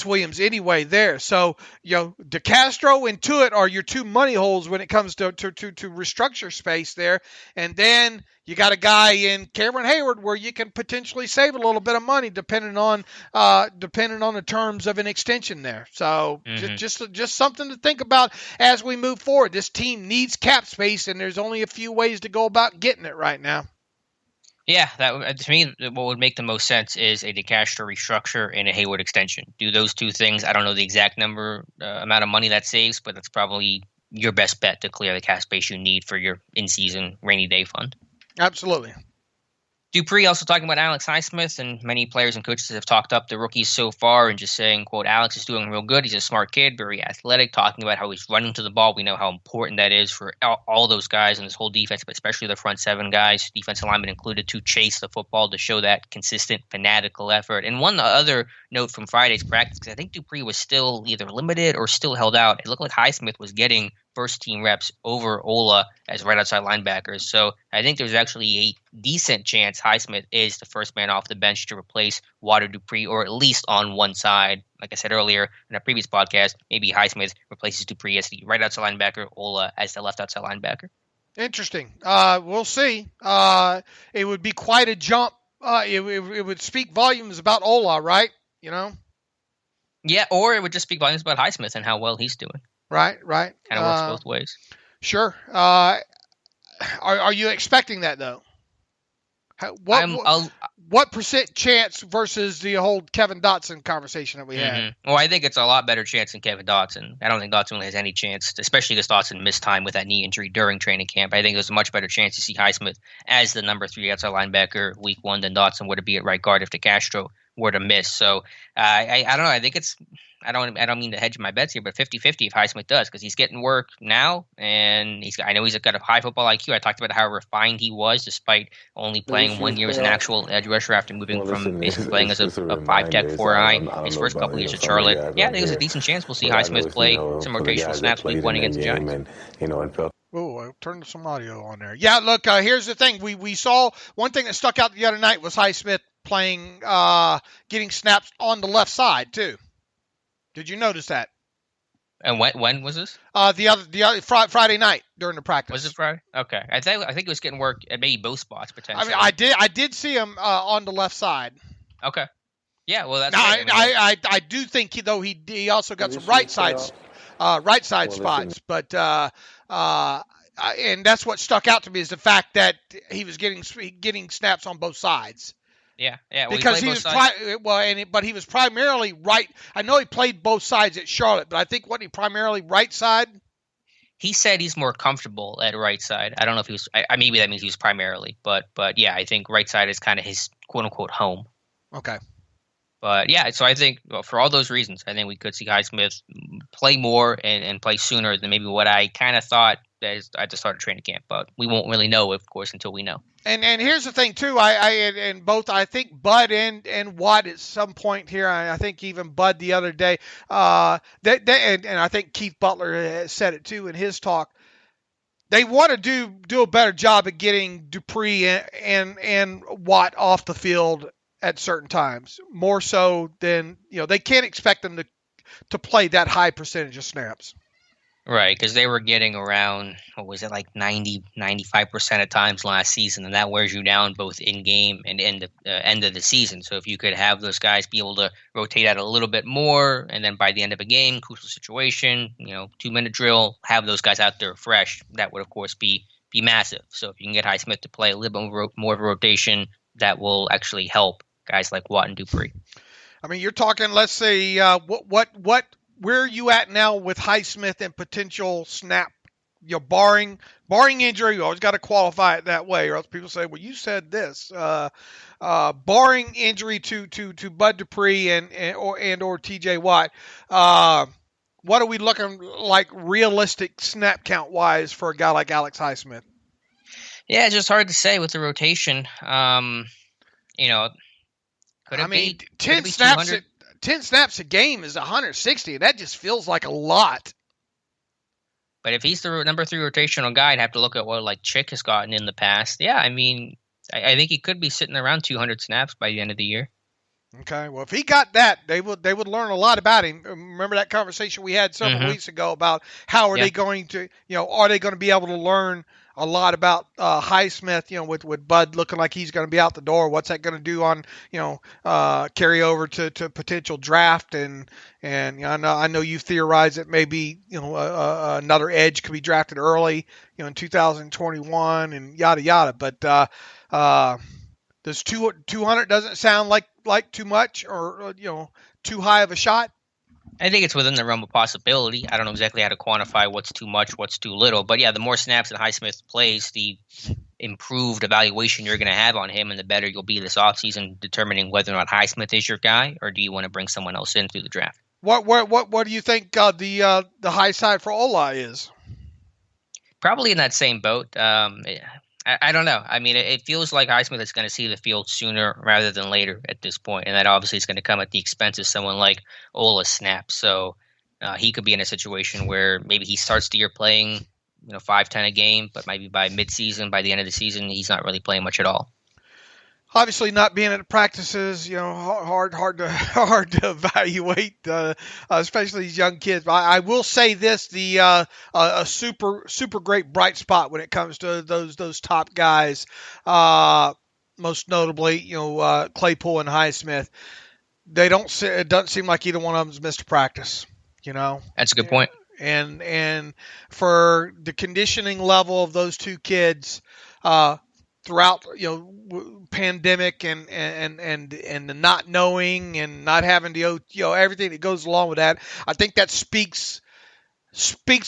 Williams anyway there. So, DeCastro and Tuitt are your two money holes when it comes to restructure space there. And then you got a guy in Cameron Hayward where you can potentially save a little bit of money depending on the terms of an extension there. So just something to think about as we move forward. This team needs cap space, and there's only a few ways to go about getting it right now. Yeah, that to me, what would make the most sense is a DeCastro restructure and a Hayward extension. Do those two things. I don't know the exact amount of money that saves, but that's probably your best bet to clear the cap space you need for your in-season rainy day fund. Absolutely. Dupree also talking about Alex Highsmith, and many players and coaches have talked up the rookies so far and just saying, quote, Alex is doing real good. He's a smart kid, very athletic, talking about how he's running to the ball. We know how important that is for all those guys in this whole defense, but especially the front seven guys, defensive linemen included, to chase the football, to show that consistent, fanatical effort. And one other note from Friday's practice, because I think Dupree was still either limited or still held out. It looked like Highsmith was getting first-team reps over Ola as right outside linebackers. So I think there's actually a decent chance Highsmith is the first man off the bench to replace Water Dupree, or at least on one side. Like I said earlier in our previous podcast, maybe Highsmith replaces Dupree as the right outside linebacker, Ola as the left outside linebacker. Interesting. We'll see. It would be quite a jump. It would speak volumes about Ola, right? Yeah, or it would just speak volumes about Highsmith and how well he's doing. Right. Kind of works both ways. Sure. Are you expecting that, though? What percent chance versus the whole Kevin Dotson conversation that we had? Well, I think it's a lot better chance than Kevin Dotson. I don't think Dotson really has any chance, especially because Dotson missed time with that knee injury during training camp. I think there's a much better chance to see Highsmith as the number 3 outside linebacker week 1 than Dotson would be at right guard if DeCastro were to miss. So I don't know. I think it's – I don't mean to hedge my bets here, but 50-50 if Highsmith does, because he's getting work now, and I know he's got a high football IQ. I talked about how refined he was despite only playing 1 year as an actual edge rusher after moving from basically playing as a 5-tech 4-eye his first couple of years at Charlotte. Yeah, I think there's a decent chance we'll see Highsmith play some rotational snaps week 1 against the Giants. Oh, I turned some audio on there. Yeah, look, here's the thing. We saw one thing that stuck out the other night was Highsmith playing, getting snaps on the left side too. Did you notice that? And when was this? The other Friday night during the practice. Was it Friday? Okay, I think he was getting work at maybe both spots potentially. I mean, I did see him on the left side. Okay. Yeah, well that's. I do think he also got some right side spots, but and that's what stuck out to me is the fact that he was getting snaps on both sides. Yeah. Well, because he was but he was primarily right. I know he played both sides at Charlotte, but I think wasn't he primarily right side? He said he's more comfortable at right side. I don't know if he was. Maybe that means he was primarily, but yeah, I think right side is kind of his quote unquote home. Okay. But yeah, so I think for all those reasons, I think we could see Highsmith play more and play sooner than maybe what I kind of thought at the start of training camp. But we won't really know, of course, until we know. And here's the thing too. I think Bud and Watt at some point here. I think even Bud the other day. And I think Keith Butler said it too in his talk. They want to do a better job at getting Dupree and Watt off the field at certain times, more so than they can't expect them to play that high percentage of snaps. Right, because they were getting around, what was it, like 90-95% of times last season, and that wears you down both in-game and in the end of the season. So if you could have those guys be able to rotate out a little bit more, and then by the end of a game, crucial situation, 2-minute drill, have those guys out there fresh, that would, of course, be massive. So if you can get Highsmith to play a little bit more of a rotation, that will actually help guys like Watt and Dupree. I mean, you're talking, let's say, where are you at now with Highsmith and potential snap? Barring injury, you always got to qualify it that way, or else people say, "Well, you said this." Barring injury to Bud Dupree or T.J. Watt, what are we looking like realistic snap count wise for a guy like Alex Highsmith? Yeah, it's just hard to say with the rotation. Could it be 10 snaps 10 snaps a game is 160. That just feels like a lot. But if he's the number 3 rotational guy, I'd have to look at what like Chick has gotten in the past. Yeah, I mean, I think he could be sitting around 200 snaps by the end of the year. Okay, well, if he got that, they would learn a lot about him. Remember that conversation we had several weeks ago about how are they going to, are they going to be able to learn a lot about Highsmith, with Bud looking like he's going to be out the door. What's that going to do on, carry over to potential draft? And I know you theorized that maybe, another edge could be drafted early, in 2021 and yada, yada. But does 200 doesn't sound like too much or, too high of a shot? I think it's within the realm of possibility. I don't know exactly how to quantify what's too much, what's too little. But yeah, the more snaps that Highsmith plays, the improved evaluation you're going to have on him and the better you'll be this offseason determining whether or not Highsmith is your guy or do you want to bring someone else in through the draft. What do you think the high side for Ola is? Probably in that same boat. I don't know. I mean, it feels like Highsmith is going to see the field sooner rather than later at this point, and that obviously is going to come at the expense of someone like Ola Snap. So he could be in a situation where maybe he starts the year playing, 5-10 a game, but maybe by midseason, by the end of the season, he's not really playing much at all. Obviously, not being at practices, hard to evaluate, especially these young kids. But I will say this: a super great bright spot when it comes to those top guys, most notably, Claypool and Highsmith. It doesn't seem like either one of them's missed a practice. That's a good point. And for the conditioning level of those two kids, throughout pandemic and the not knowing and not having the everything that goes along with that, I think that speaks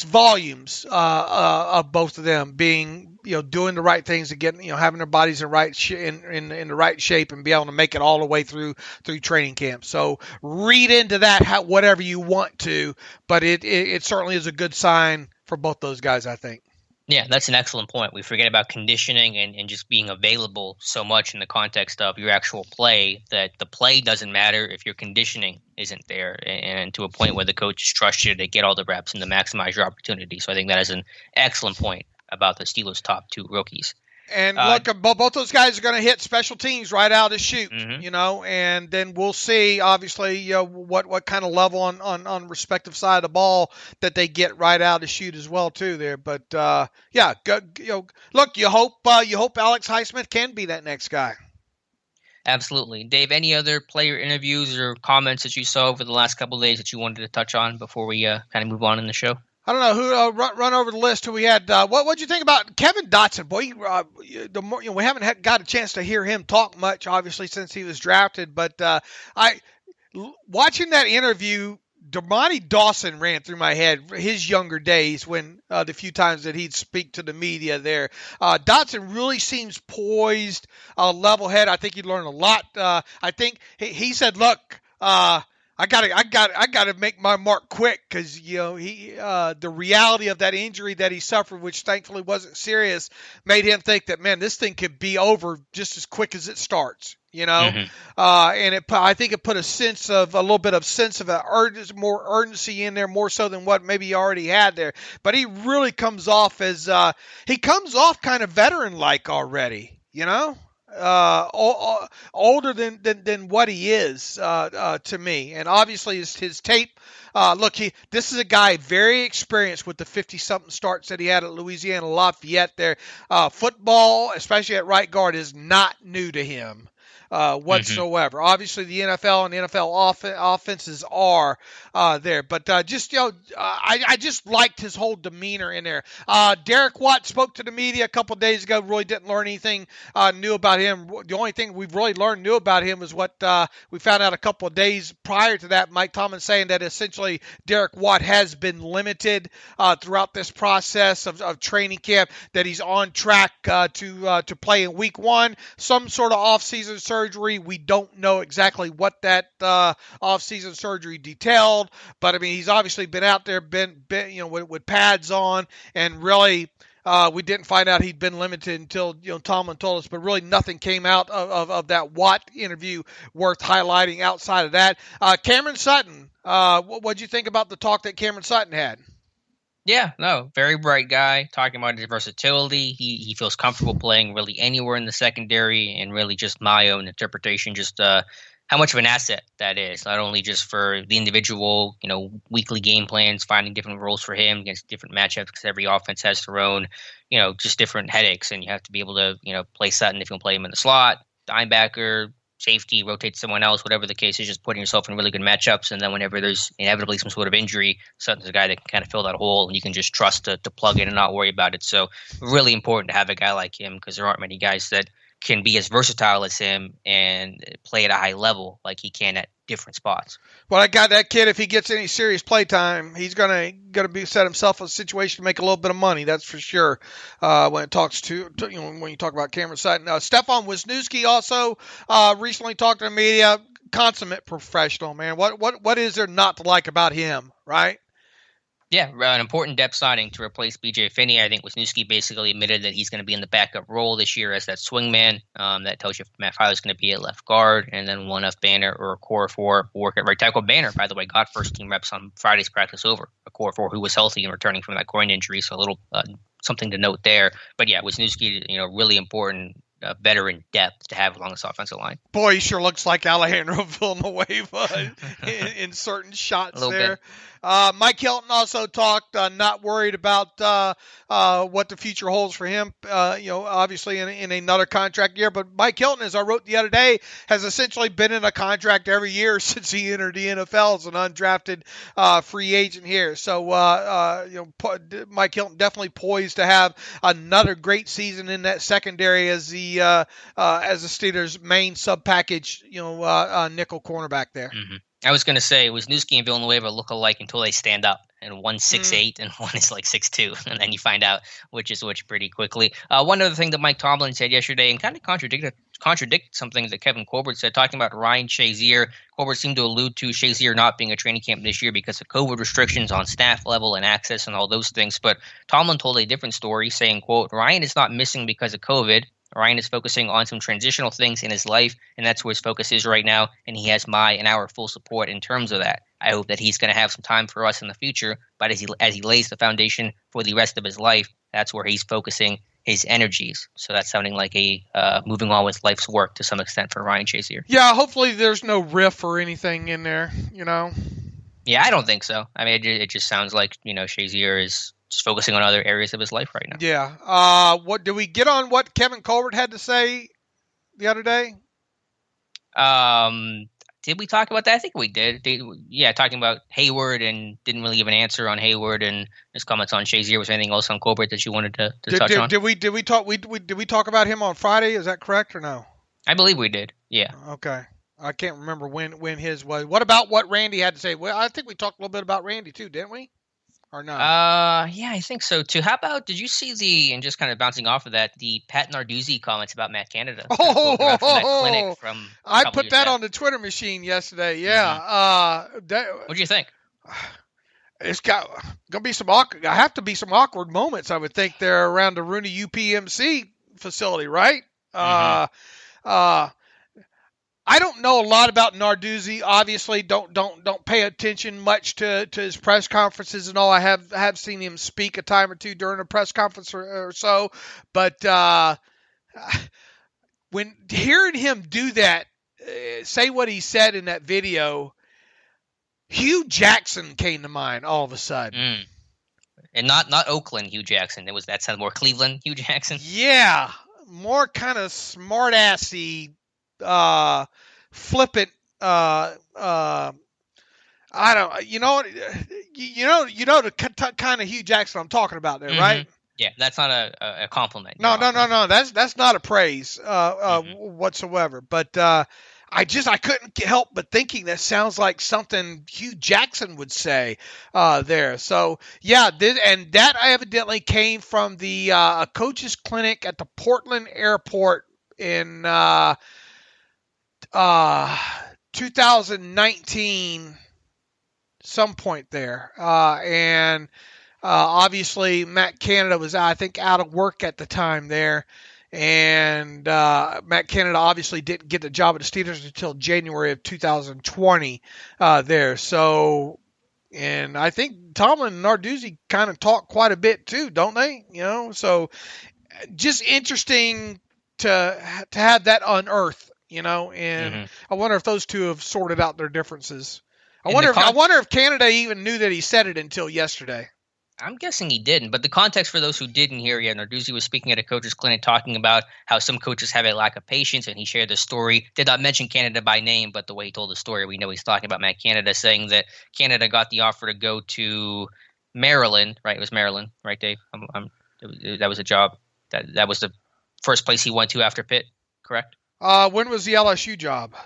volumes of both of them being doing the right things and getting having their bodies in the right shape and be able to make it all the way through training camp. So read into that whatever you want to, but it certainly is a good sign for both those guys, I think. Yeah, that's an excellent point. We forget about conditioning and just being available so much in the context of your actual play that the play doesn't matter if your conditioning isn't there and to a point where the coaches trust you to get all the reps and to maximize your opportunity. So I think that is an excellent point about the Steelers' top 2 rookies. And look, both those guys are going to hit special teams right out of the chute, and then we'll see, obviously, what kind of level on respective side of the ball that they get right out of the chute as well, too. There, but look, you hope Alex Highsmith can be that next guy. Absolutely, Dave. Any other player interviews or comments that you saw over the last couple of days that you wanted to touch on before we kind of move on in the show? I don't know who run over the list who we had. What'd you think about Kevin Dotson? Boy, we haven't got a chance to hear him talk much, obviously, since he was drafted. But watching that interview, Dermontti Dawson ran through my head. His younger days, when the few times that he'd speak to the media there, Dotson really seems poised, level-headed. I think he'd learn a lot. I think he said, "Look." I gotta make my mark quick because the reality of that injury that he suffered, which thankfully wasn't serious, made him think that, man, this thing could be over just as quick as it starts. And I think it put a little bit of sense of more urgency in there, more so than what maybe he already had there. But he really comes off as kind of veteran-like already. Older than what he is to me, and obviously his tape. This is a guy very experienced with the 50-something starts that he had at Louisiana Lafayette. There, football, especially at right guard, is not new to him. Whatsoever. Obviously, the NFL and the NFL offenses are there, but I just liked his whole demeanor in there. Derek Watt spoke to the media a couple of days ago. Really didn't learn anything new about him. The only thing we've really learned new about him is what we found out a couple of days prior to that. Mike Tomlin saying that essentially Derek Watt has been limited throughout this process of training camp. That he's on track to play in Week 1, some sort of off-season surgery. We don't know exactly what that off-season surgery detailed, but I mean he's obviously been out there, been with pads on, and really We didn't find out he'd been limited until Tomlin told us, but really nothing came out of that Watt interview worth highlighting outside of that. Cameron Sutton, what'd you think about the talk that Cameron Sutton had? Yeah, no, very bright guy, talking about his versatility. He feels comfortable playing really anywhere in the secondary, and really just my own interpretation, just how much of an asset that is, not only just for the individual, weekly game plans, finding different roles for him against different matchups, because every offense has their own, just different headaches, and you have to be able to, play Sutton if you can play him in the slot, linebacker, safety, rotate someone else, whatever the case is, just putting yourself in really good matchups. And then whenever there's inevitably some sort of injury, Sutton's a guy that can kind of fill that hole, and you can just trust to plug in and not worry about it. So really important to have a guy like him, because there aren't many guys that can be as versatile as him and play at a high level like he can at different spots. Well, I got that kid. If he gets any serious play time, he's gonna be set himself a situation to make a little bit of money. That's for sure. When it talks to when you talk about Cameron Sutton, Stefan Wisniewski also recently talked to the media. Consummate professional, man. What is there not to like about him, right? Yeah, an important depth signing to replace B.J. Finney. I think Wisniewski basically admitted that he's going to be in the backup role this year as that swingman. That tells you if Matt Filer's going to be at left guard, and then one of Banner or a core four will work at right tackle. Banner, by the way, got first team reps on Friday's practice over a core four who was healthy and returning from that groin injury. So a little something to note there. But yeah, Wisniewski, really important veteran depth to have along this offensive line. Boy, he sure looks like Alejandro Villanueva in certain shots there. Mike Hilton also talked, not worried about what the future holds for him, obviously in another contract year. But Mike Hilton, as I wrote the other day, has essentially been in a contract every year since he entered the NFL as an undrafted free agent here. So, Mike Hilton definitely poised to have another great season in that secondary as the Steelers' main sub-package, nickel cornerback there. Mm-hmm. I was going to say, Wisniewski and Villanueva look alike until they stand up, and one's 6'8", and one is like 6'2", and then you find out which is which pretty quickly. One other thing that Mike Tomlin said yesterday, and kind of contradicted something that Kevin Colbert said, talking about Ryan Shazier. Colbert seemed to allude to Shazier not being a training camp this year because of COVID restrictions on staff level and access and all those things. But Tomlin told a different story, saying, quote, Ryan is not missing because of COVID. Ryan is focusing on some transitional things in his life, and that's where his focus is right now, and he has my and our full support in terms of that. I hope that he's going to have some time for us in the future, but as he lays the foundation for the rest of his life, that's where he's focusing his energies. So that's sounding like a moving on with life's work to some extent for Ryan Shazier. Yeah, hopefully there's no riff or anything in there, Yeah, I don't think so. I mean, it just sounds like, Shazier is just focusing on other areas of his life right now. Yeah. What did we get on what Kevin Colbert had to say the other day? Did we talk about that? I think we did. Talking about Hayward, and didn't really give an answer on Hayward and his comments on Shazier. Was there anything else on Colbert that you wanted to touch on? Did we talk about him on Friday? Is that correct or no? I believe we did. Yeah. Okay. I can't remember when his was. What about what Randy had to say? Well, I think we talked a little bit about Randy too, didn't we? Or no? Yeah, I think so too. How about, did you see and just kind of bouncing off of that, the Pat Narduzzi comments about Matt Canada? I put that on the Twitter machine yesterday. Yeah. Mm-hmm. What do you think? It's gonna be some awkward moments, I would think, there around the Rooney UPMC facility, right? Mm-hmm. I don't know a lot about Narduzzi. Obviously, don't pay attention much to his press conferences and all. I have seen him speak a time or two during a press conference or so, but when hearing him do that, say what he said in that video, Hugh Jackson came to mind all of a sudden. And not Oakland Hugh Jackson. That sounded more Cleveland Hugh Jackson. Yeah, more kind of smart-assy, flippant, I don't, the kind of Hugh Jackson I'm talking about there, right? Yeah, that's not a compliment. No. That's not a praise whatsoever. But I couldn't help but thinking that sounds like something Hugh Jackson would say there. So yeah, and that evidently came from the coach's clinic at the Portland airport in 2019, some point there, and Obviously, Matt Canada was, I think, out of work at the time there. And Matt Canada obviously didn't get the job at the Steelers until January of 2020 there. So, and I think Tomlin and Narduzzi kind of talk quite a bit too, don't they? So just interesting to have that unearthed, and I wonder if those two have sorted out their differences. I wonder if Canada even knew that he said it until yesterday. I'm guessing he didn't, but the context for those who didn't hear, Narduzzi was speaking at a coach's clinic talking about how some coaches have a lack of patience, and he shared the story. Did not mention Canada by name, but the way he told the story, we know he's talking about Matt Canada, saying that Canada got the offer to go to Maryland, right? It was Maryland, right, Dave? That was a job. That was the first place he went to after Pitt, correct? When was the LSU job? I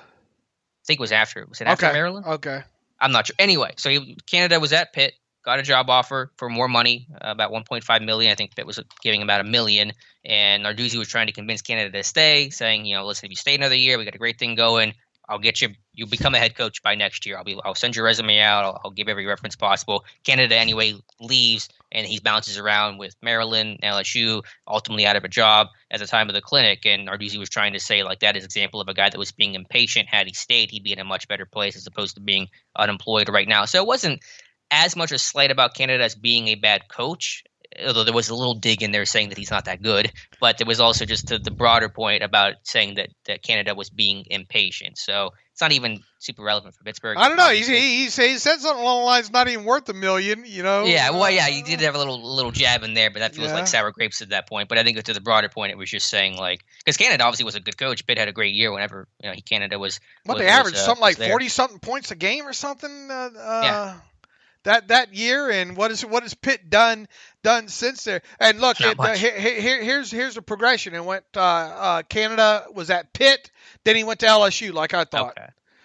think it was after. Was it after Maryland? Okay. I'm not sure. Anyway, so Canada was at Pitt. Got a job offer for more money, about $1.5 million. I think Pitt was giving about $1 million. And Narduzzi was trying to convince Canada to stay, saying, listen, if you stay another year, we got a great thing going. I'll get you. You become a head coach by next year. I'll send your resume out. I'll give every reference possible. Canada anyway leaves, and he bounces around with Maryland, LSU, ultimately out of a job at the time of the clinic. And Narduzzi was trying to say, like, that is an example of a guy that was being impatient. Had he stayed, he'd be in a much better place as opposed to being unemployed right now. So it wasn't as much a slight about Canada as being a bad coach, although there was a little dig in there saying that he's not that good. But there was also just the broader point about saying that Canada was being impatient. So it's not even super relevant for Pittsburgh. I don't know. He said something along the lines, not even worth $1 million, Yeah, well, yeah, he did have a little jab in there, but that feels like sour grapes at that point. But I think to the broader point, it was just saying, like, because Canada obviously was a good coach. Pitt had a great year whenever Canada was. They averaged something like 40-something points a game or something. That year, and what has Pitt done since there? And look, here's the progression. It went Canada was at Pitt, then he went to LSU, like I thought.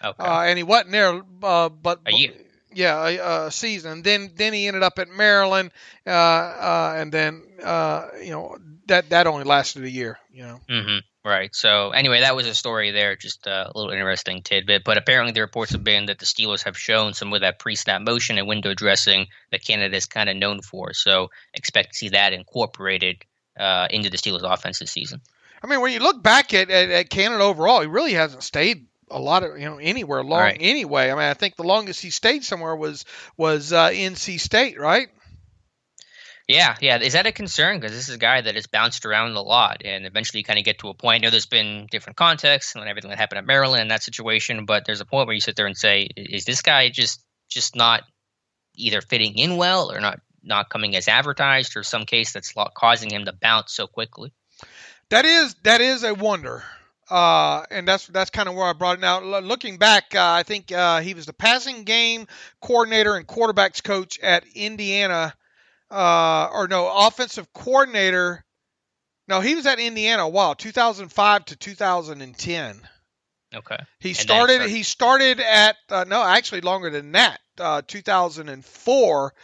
Okay. And he wasn't there, but a year. Yeah, a season. Then he ended up at Maryland, and then that only lasted a year. Mm-hmm. Right. So anyway, that was a story there, just a little interesting tidbit. But apparently the reports have been that the Steelers have shown some of that pre-snap motion and window dressing that Canada is kind of known for. So expect to see that incorporated into the Steelers offense this season. I mean, when you look back at Canada overall, he really hasn't stayed a lot of anywhere long anyway. I mean, I think the longest he stayed somewhere was NC State, right? Yeah. Is that a concern? Because this is a guy that has bounced around a lot, and eventually you kind of get to a point. There's been different contexts and everything that happened at Maryland in that situation, but there's a point where you sit there and say, is this guy just not either fitting in well or not coming as advertised, or some case that's causing him to bounce so quickly? That is a wonder. And that's kind of where I brought it now. Looking back, I think he was the passing game coordinator and quarterbacks coach at Indiana. Offensive coordinator. No, he was at Indiana a while, 2005 to 2010. Okay. He started at actually longer than that. 2004.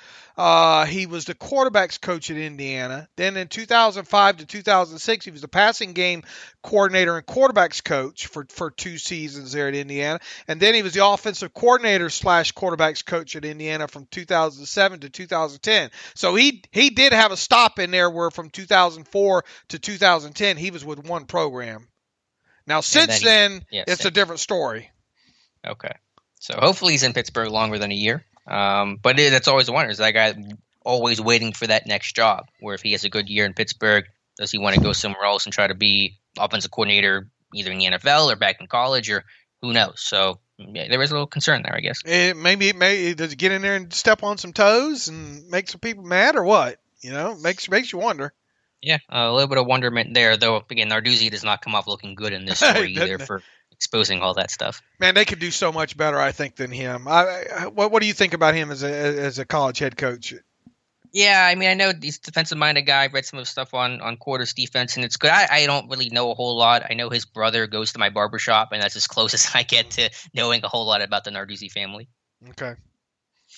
He was the quarterbacks coach at Indiana. Then in 2005 to 2006, he was the passing game coordinator and quarterbacks coach for 2 seasons there at Indiana. And then he was the offensive coordinator / quarterbacks coach at Indiana from 2007 to 2010. So he did have a stop in there where from 2004 to 2010, he was with one program. Now, since then, it's a different story. Okay. So hopefully he's in Pittsburgh longer than a year. But that's always a wonder. Is that guy always waiting for that next job? Where if he has a good year in Pittsburgh, does he want to go somewhere else and try to be offensive coordinator either in the NFL or back in college, or who knows? So there is a little concern there, I guess. Maybe does he get in there and step on some toes and make some people mad, or what? Makes you wonder. Yeah, a little bit of wonderment there, though. Again, Narduzzi does not come off looking good in this story either for exposing all that stuff. Man, they could do so much better, I think, than him. What do you think about him as a college head coach? Yeah, I mean, I know he's a defensive-minded guy. I've read some of his stuff on quarters defense, and it's good. I don't really know a whole lot. I know his brother goes to my barbershop, and that's as close as I get to knowing a whole lot about the Narduzzi family. Okay.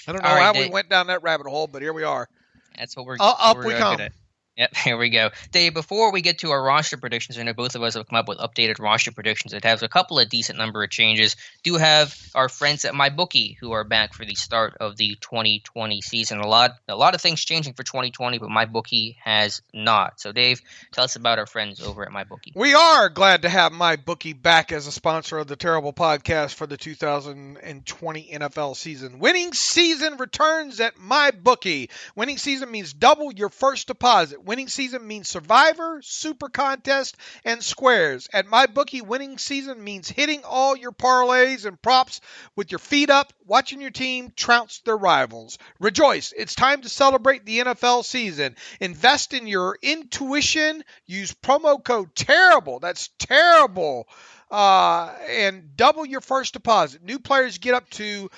I don't know how we went down that rabbit hole, but here we are. That's what we're up we good come. at. Yep, here we go. Dave, before we get to our roster predictions, I know both of us have come up with updated roster predictions. It has a couple of decent number of changes. Do have our friends at MyBookie who are back for the start of the 2020 season. A lot of things changing for 2020, but MyBookie has not. So, Dave, tell us about our friends over at MyBookie. We are glad to have MyBookie back as a sponsor of the Terrible Podcast for the 2020 NFL season. Winning season returns at MyBookie. Winning season means double your first deposit. Winning season means Survivor, Super Contest, and Squares. At MyBookie, winning season means hitting all your parlays and props with your feet up, watching your team trounce their rivals. Rejoice, it's time to celebrate the NFL season. Invest in your intuition. Use promo code TERRIBLE. That's terrible. And double your first deposit. New players get up to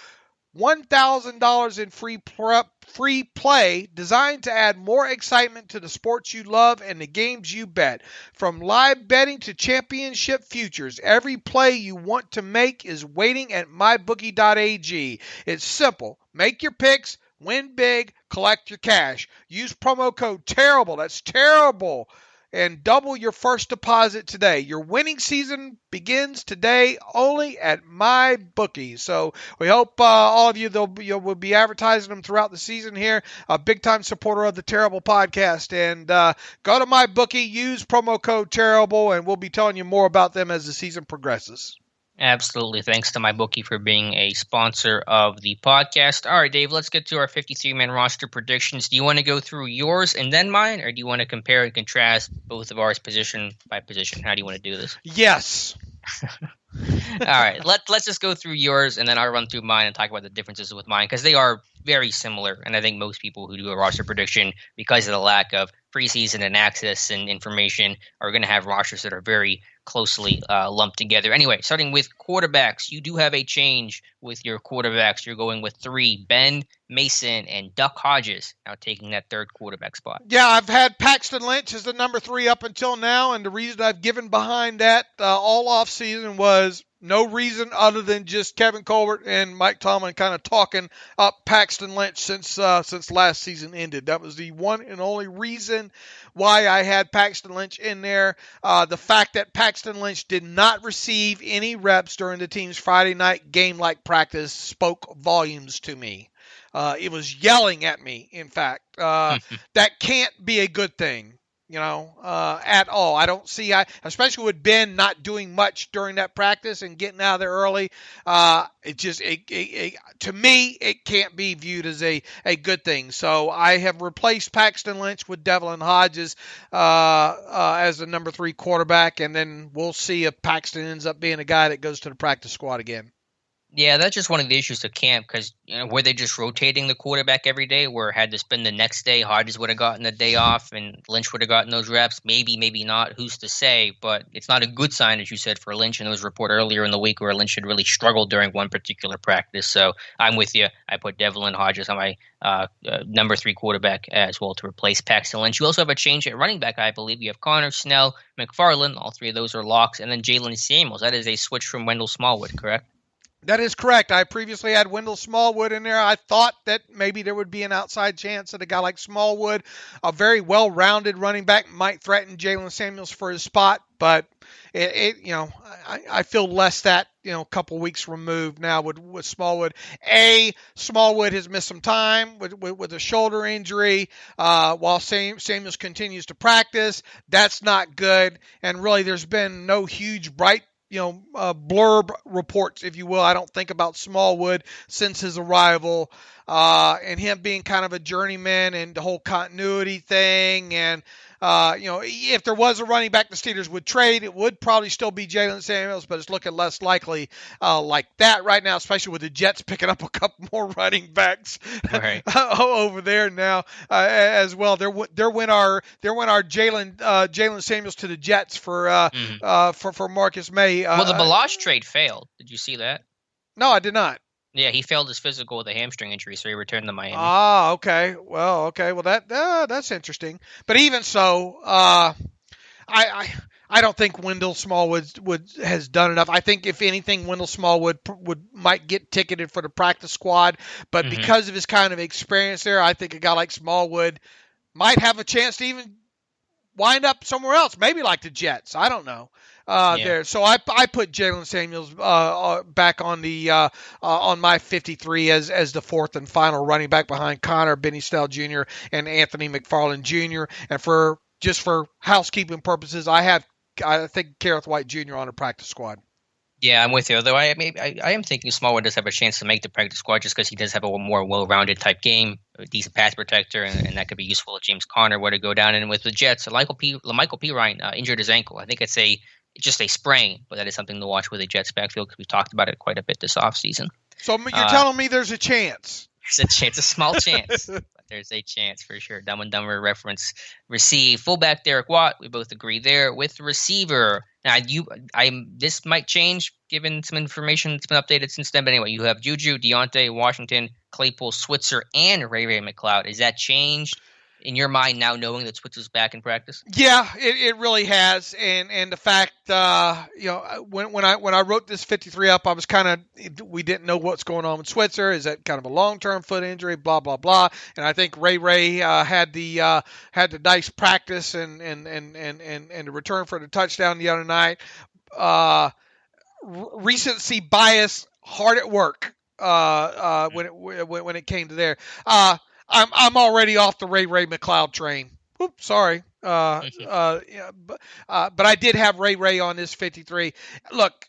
$1,000 in free play, designed to add more excitement to the sports you love and the games you bet. From live betting to championship futures, every play you want to make is waiting at mybookie.ag. It's simple. Make your picks, win big, collect your cash. Use promo code TERRIBLE. That's terrible. And double your first deposit today. Your winning season begins today only at MyBookie. So we hope all of you will be advertising them throughout the season here. A big-time supporter of the Terrible Podcast. And go to MyBookie, use promo code TERRIBLE, and we'll be telling you more about them as the season progresses. Absolutely. Thanks to MyBookie for being a sponsor of the podcast. All right, Dave, let's get to our 53-man roster predictions. Do you want to go through yours and then mine, or do you want to compare and contrast both of ours position by position? How do you want to do this? Yes. All right, let's just go through yours, and then I'll run through mine and talk about the differences with mine, because they are very similar. And I think most people who do a roster prediction, because of the lack of preseason and access and information, are going to have rosters that are very closely lumped together. Anyway, starting with quarterbacks, you do have a change with your quarterbacks. You're going with 3, Ben, Mason, and Duck Hodges, now taking that third quarterback spot. Yeah, I've had Paxton Lynch as the number 3 up until now, and the reason I've given behind that all offseason was no reason other than just Kevin Colbert and Mike Tomlin kind of talking up Paxton Lynch since last season ended. That was the one and only reason why I had Paxton Lynch in there. The fact that Paxton Lynch did not receive any reps during the team's Friday night game-like practice spoke volumes to me. It was yelling at me, in fact. That can't be a good thing. At all. I don't see, especially with Ben not doing much during that practice and getting out of there early. To me, it can't be viewed as a good thing. So I have replaced Paxton Lynch with Devlin Hodges as the number 3 quarterback, and then we'll see if Paxton ends up being a guy that goes to the practice squad again. Yeah, that's just one of the issues of camp, because were they just rotating the quarterback every day, where had this been the next day, Hodges would have gotten the day off and Lynch would have gotten those reps? Maybe, maybe not. Who's to say? But it's not a good sign, as you said, for Lynch. And there was a report earlier in the week where Lynch had really struggled during one particular practice. So I'm with you. I put Devlin Hodges on my number 3 quarterback as well to replace Paxton Lynch. You also have a change at running back, I believe. You have Connor, Snell, McFarland. All 3 of those are locks. And then Jalen Samuels. That is a switch from Wendell Smallwood, correct? That is correct. I previously had Wendell Smallwood in there. I thought that maybe there would be an outside chance that a guy like Smallwood, a very well-rounded running back, might threaten Jalen Samuels for his spot. But I feel less that a couple weeks removed now with Smallwood. Smallwood has missed some time with a shoulder injury while Samuels continues to practice. That's not good. And really, there's been no huge bright blurb reports, if you will, I don't think, about Smallwood since his arrival, and him being kind of a journeyman and the whole continuity thing. And if there was a running back the Steelers would trade, it would probably still be Jalen Samuels, but it's looking less likely like that right now, especially with the Jets picking up a couple more running backs over there now as well. There went our Jalen Samuels to the Jets for Marcus May. Well, the Balash trade failed. Did you see that? No, I did not. Yeah, he failed his physical with a hamstring injury, so he returned to Miami. Okay. Well, that's interesting. But even so, I don't think Wendell Smallwood has done enough. I think if anything, Wendell Smallwood might get ticketed for the practice squad, but because of his kind of experience there, I think a guy like Smallwood might have a chance to even wind up somewhere else, maybe like the Jets. I don't know. There, so I put Jalen Samuels back on the on my 53 as the fourth and final running back behind Connor Benny Snell Jr. and Anthony McFarland Jr. And for housekeeping purposes, I think Kareth White Jr. on the practice squad. Yeah, I'm with you. Although I am thinking Smallwood does have a chance to make the practice squad just because he does have a more well-rounded type game, a decent pass protector, and that could be useful if James Conner were to go down. And with the Jets, Michael P. Ryan injured his ankle. I think it's just a sprain, but that is something to watch with the Jets backfield because we talked about it quite a bit this offseason. So you're telling me there's a chance? There's a chance, a small chance. There's a chance for sure. Dumb and Dumber reference received. Fullback Derek Watt. We both agree there. With receiver, now this might change given some information that's been updated since then. But anyway, you have Juju, Deontay, Washington, Claypool, Switzer, and Ray McLeod. Is that changed in your mind now, knowing that Switzer's back in practice? Yeah, it really has, and the fact when I wrote this 53 up, I was we didn't know what's going on with Switzer. Is that kind of a long-term foot injury? Blah blah blah. And I think Ray had the nice practice and the return for the touchdown the other night. Recency bias, hard at work when it came to there. I'm already off the Ray McLeod train. Oops, sorry. But I did have Ray on this 53. Look,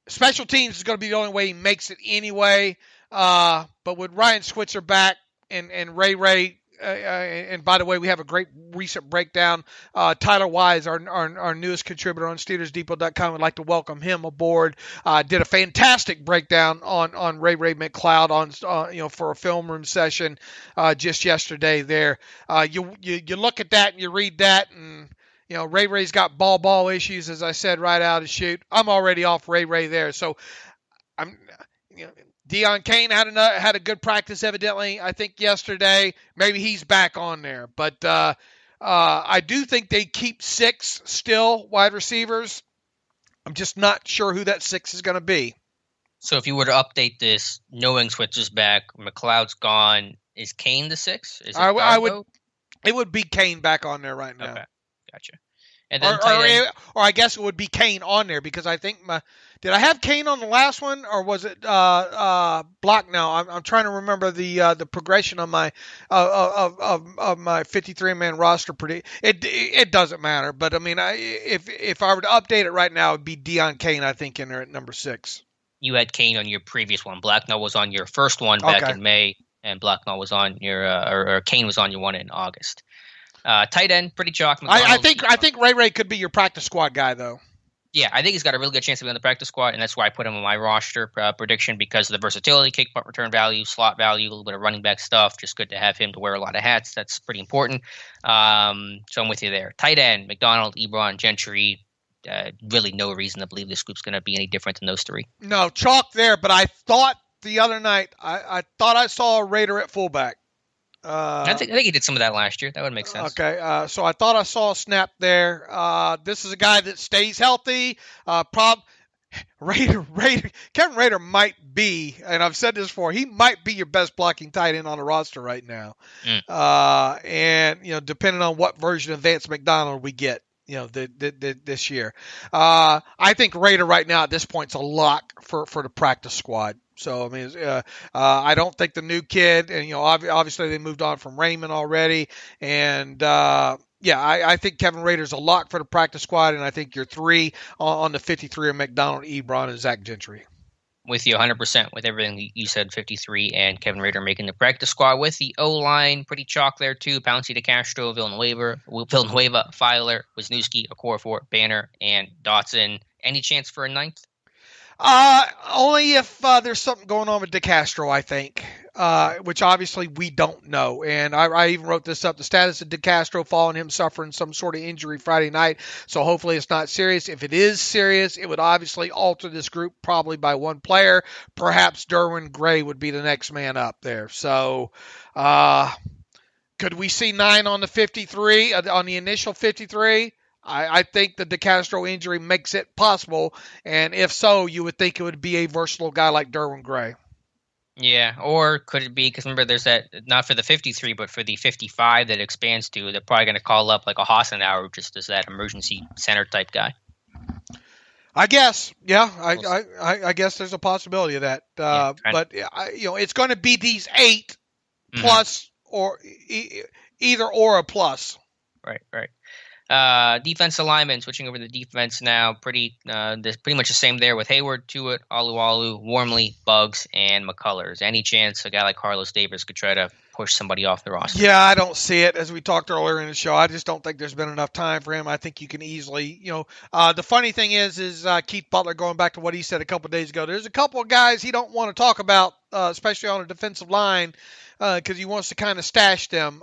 special teams is going to be the only way he makes it anyway. But with Ryan Switzer back and Ray, and by the way, we have a great recent breakdown. Tyler Wise, our newest contributor on SteelersDepot.com, would like to welcome him aboard. Did a fantastic breakdown on Ray McLeod on for a film room session just yesterday. There, you look at that and you read that, and Ray's got ball issues, as I said right out of the chute. I'm already off Ray there, so I'm Deion Kane had a good practice, evidently, I think, yesterday. Maybe he's back on there. But I do think they keep 6 still wide receivers. I'm just not sure who that 6 is going to be. So if you were to update this, knowing Switzer's back, McLeod's gone, is Kane the 6? It would be Kane back on there right now. Okay, gotcha. And then or I guess it would be Kane on there because I think did I have Kane on the last one or was it block? Now I'm trying to remember the progression of my of my 53-man roster. It doesn't matter, but I mean if I were to update it right now, it'd be Deion Kane I think in there at number 6. You had Kane on your previous one. Blacknell was on your first one back in May, and Blacknell was on your or Kane was on your one in August. Tight end, pretty chalk. I think Ray could be your practice squad guy, though. Yeah, I think he's got a really good chance to be on the practice squad, and that's why I put him on my roster prediction because of the versatility, kick punt return value, slot value, a little bit of running back stuff. Just good to have him to wear a lot of hats. That's pretty important. So I'm with you there. Tight end, McDonald, Ebron, Gentry. Really no reason to believe this group's going to be any different than those 3. No, chalk there, but I thought the other night, I thought I saw a Raider at fullback. I think he did some of that last year. That would make sense. Okay, so I thought I saw a snap there. This is a guy that stays healthy. Kevin Rader might be, and I've said this before, he might be your best blocking tight end on the roster right now. And depending on what version of Vance McDonald we get, this year. I think Rader right now at this point is a lock for the practice squad. So, I mean, I don't think the new kid, and, obviously they moved on from Raymond already. And, I think Kevin Rader's a lock for the practice squad. And I think your 3 on the 53 are McDonald, Ebron, and Zach Gentry. With you 100% with everything you said, 53 and Kevin Rader making the practice squad. With the O-line, pretty chalk there too. Pouncey, DeCastro, Villanueva, Filer, Wisniewski, Okorafor, Banner, and Dotson. Any chance for a 9th? Only if there's something going on with DeCastro, I think, which obviously we don't know. And I even wrote this up, the status of DeCastro following him suffering some sort of injury Friday night. So hopefully it's not serious. If it is serious, it would obviously alter this group probably by 1 player. Perhaps Derwin Gray would be the next man up there. So could we see 9 on the 53, on the initial 53? I think the DeCastro injury makes it possible, and if so, you would think it would be a versatile guy like Derwin Gray. Yeah, or could it be, because remember there's that, not for the 53, but for the 55 that expands to, they're probably going to call up like a Hassenauer just as that emergency center type guy. I guess, yeah, I guess there's a possibility of that. But it's going to be these 8 plus or either or a plus. Right. Defensive linemen, switching over to defense now, pretty much the same there with Hayward, Tuitt, Alualu, Wormley, Buggs, and McCullers. Any chance a guy like Carlos Davis could try to push somebody off the roster? Yeah, I don't see it. As we talked earlier in the show, I just don't think there's been enough time for him. I think you can easily, the funny thing is Keith Butler, going back to what he said a couple of days ago, there's a couple of guys he don't want to talk about, especially on a defensive line, because he wants to kind of stash them.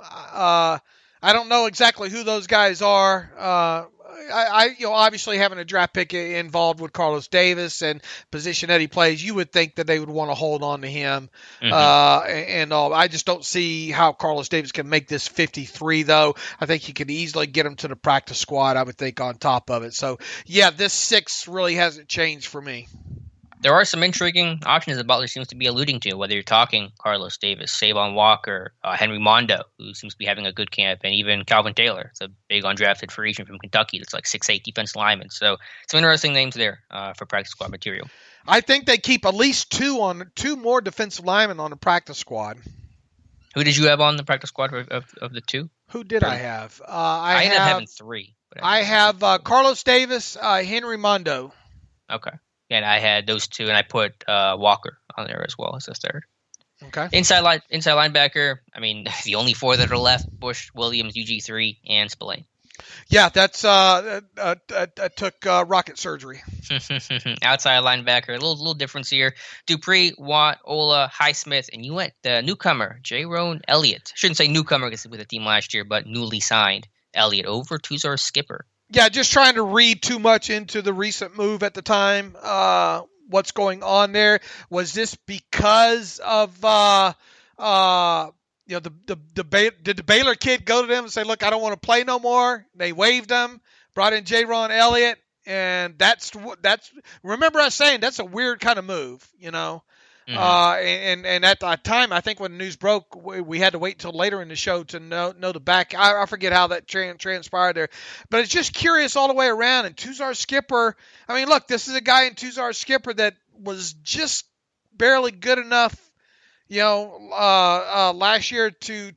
I don't know exactly who those guys are. Obviously having a draft pick involved with Carlos Davis and position that he plays, you would think that they would want to hold on to him. And all. I just don't see how Carlos Davis can make this 53, though. I think he could easily get him to the practice squad, I would think, on top of it. So, yeah, this 6 really hasn't changed for me. There are some intriguing options that Butler seems to be alluding to, whether you're talking Carlos Davis, Savon Walker, Henry Mondo, who seems to be having a good camp, and even Calvin Taylor. It's a big undrafted free agent from Kentucky that's like 6'8" defensive lineman. So some interesting names there for practice squad material. I think they keep at least 2 more defensive linemen on the practice squad. Who did you have on the practice squad of the 2? Who did I have? I ended up having 3. But I have Carlos Davis, Henry Mondo. Okay. And I had those 2, and I put Walker on there as well as a 3rd. Okay. Inside linebacker, I mean, the only 4 that are left: Bush, Williams, UG3, and Spillane. Yeah, that's took rocket surgery. Outside linebacker, a little difference here. Dupree, Watt, Ola, Highsmith, and you went the newcomer, Jaron Elliott. Shouldn't say newcomer because he was with the team last year, but newly signed Elliott over Tuzar Skipper. Yeah, just trying to read too much into the recent move at the time. What's going on there? Was this because of did the Baylor kid go to them and say, "Look, I don't want to play no more"? They waived him, brought in Jaron Elliott, and that's remember us saying that's a weird kind of move, And at that time, I think when the news broke, we had to wait until later in the show to know the back. I forget how that transpired there. But it's just curious all the way around. And Tuzar Skipper, I mean, look, this is a guy in Tuzar Skipper that was just barely good enough, last year to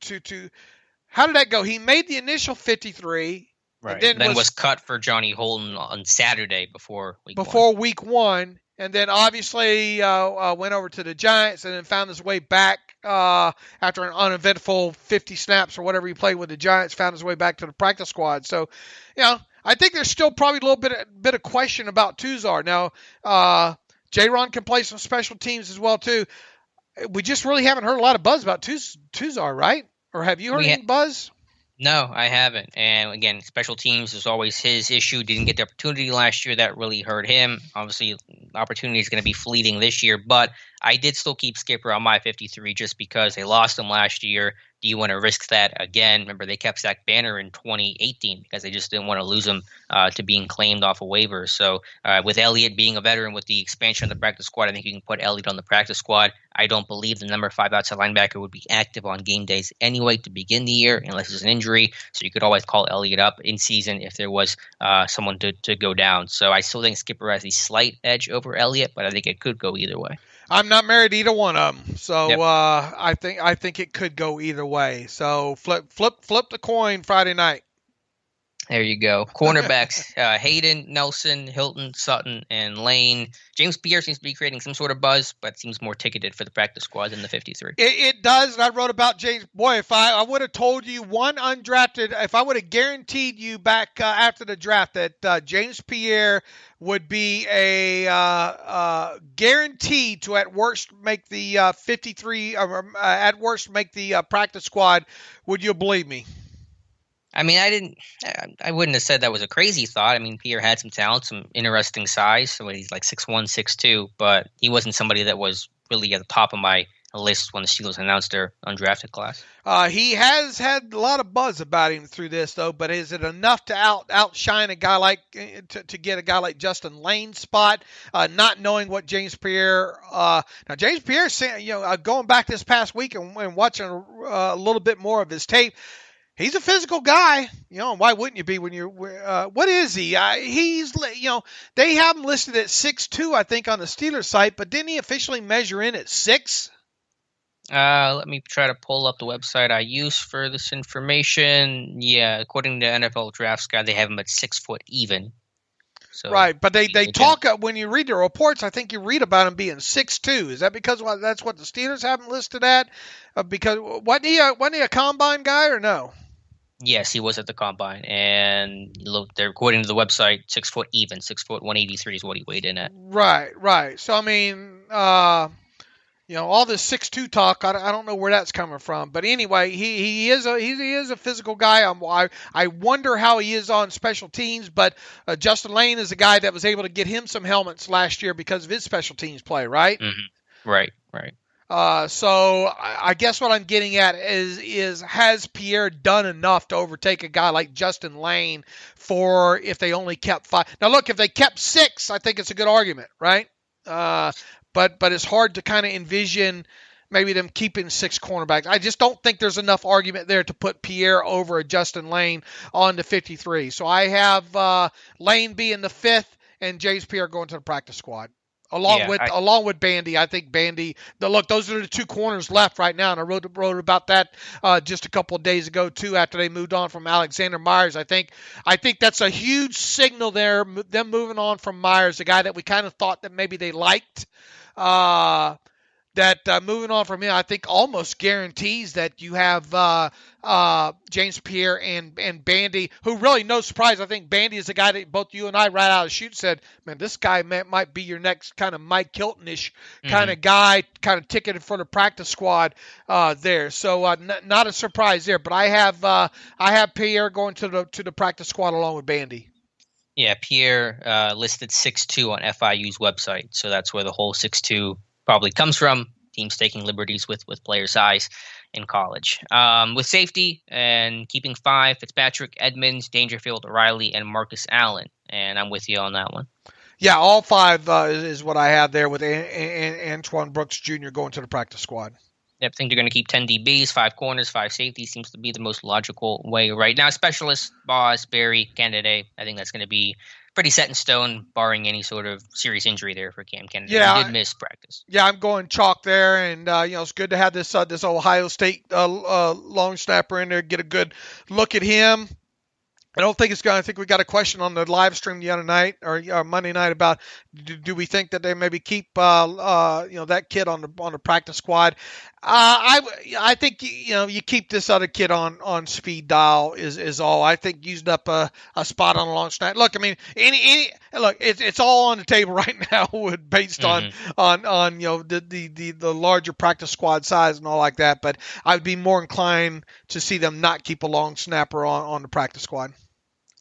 how did that go? He made the initial 53. Right. And then was cut for Johnny Holton on Saturday before week 1. And then obviously went over to the Giants and then found his way back after an uneventful 50 snaps or whatever he played with the Giants, found his way back to the practice squad. So, I think there's still probably a little bit of question about Tuzar. Now, Jaron can play some special teams as well, too. We just really haven't heard a lot of buzz about Tuzar, right? Or have you heard any buzz? No, I haven't. And again, special teams is always his issue. Didn't get the opportunity last year. That really hurt him. Obviously, the opportunity is going to be fleeting this year. But I did still keep Skipper on my 53 just because they lost him last year. Do you want to risk that again? Remember, they kept Zach Banner in 2018 because they just didn't want to lose him to being claimed off of waivers. So with Elliott being a veteran, with the expansion of the practice squad, I think you can put Elliott on the practice squad. I don't believe the number 5 outside linebacker would be active on game days anyway to begin the year unless it's an injury. So you could always call Elliott up in season if there was someone to go down. So I still think Skipper has a slight edge over Elliott, but I think it could go either way. I'm not married to either one of them, so Yep. I think it could go either way. So flip the coin Friday night. There you go. Cornerbacks, Hayden, Nelson, Hilton, Sutton, and Lane. James Pierre seems to be creating some sort of buzz, but seems more ticketed for the practice squad than the 53. It does, and I wrote about James. Boy, if I would have told you one undrafted, if I would have guaranteed you back after the draft that James Pierre would be a guaranteed to at worst make the 53, or at worst make the practice squad, would you believe me? I mean, I wouldn't have said that was a crazy thought. I mean, Pierre had some talent, some interesting size. So he's like 6'1", 6'2", but he wasn't somebody that was really at the top of my list when the Steelers announced their undrafted class. He has had a lot of buzz about him through this, though. But is it enough to outshine a guy like to get a guy like Justin Lane's spot? Not knowing what James Pierre. Now James Pierre, going back this past week and watching a little bit more of his tape. He's a physical guy, why wouldn't you be when you're, what is he? He's, they have him listed at 6'2", I think, on the Steelers site, but didn't he officially measure in at 6? Let me try to pull up the website I use for this information. Yeah, according to NFL Draft Guide, they have him at 6 foot even. So right, but they talk, when you read the reports, I think you read about him being 6'2". Is that because that's what the Steelers have him listed at? Because wasn't he a combine guy or no? Yes, he was at the combine, and they're according to the website, 6 foot even, 6 foot 183 is what he weighed in at. Right. So I mean, all this 6'2" talk, I don't know where that's coming from, but anyway, he is a physical guy. I wonder how he is on special teams, but Justin Lane is a guy that was able to get him some helmets last year because of his special teams play, right? Mm-hmm. Right. So I guess what I'm getting at is has Pierre done enough to overtake a guy like Justin Lane for if they only kept 5? Now look, if they kept 6, I think it's a good argument, right? But it's hard to kind of envision maybe them keeping 6 cornerbacks. I just don't think there's enough argument there to put Pierre over a Justin Lane on the 53. So I have Lane being the 5th and James Pierre going to the practice squad. Along with Bandy. I think Bandy, those are the 2 corners left right now. And I wrote about that just a couple of days ago, too, after they moved on from Alexander Myers. I think that's a huge signal there, them moving on from Myers, a guy that we kind of thought that maybe they liked. Moving on from him, I think almost guarantees that you have James Pierre and Bandy, who really, no surprise, I think Bandy is the guy that both you and I right out of the chute said, man, this guy might be your next kind of Mike Hilton-ish kind of guy, kind of ticketed for the practice squad there. So not a surprise there, but I have Pierre going to the practice squad along with Bandy. Yeah, Pierre listed 6'2" on FIU's website, so that's where the whole 6'2" probably comes from. Teams taking liberties with player size in college. With safety and keeping 5, Fitzpatrick, Edmonds, Dangerfield, Riley, and Marcus Allen. And I'm with you on that one. Yeah, all 5 is what I have there with Antoine Brooks Jr. going to the practice squad. Yep, I think they're going to keep 10 DBs, 5 corners, 5 safeties. Seems to be the most logical way right now. Specialists, Boss, Barry, Kennedy. I think that's going to be pretty set in stone, barring any sort of serious injury there for Cam Kennedy. Yeah, he did miss practice. Yeah, I'm going chalk there, and it's good to have this Ohio State long snapper in there. Get a good look at him. I think we got a question on the live stream the other night or Monday night about do we think that they maybe keep that kid on the practice squad. I think you keep this other kid on speed dial is all. I think using up a spot on a long snap. Look, I mean it's all on the table right now based on the larger practice squad size and all like that. But I would be more inclined to see them not keep a long snapper on the practice squad.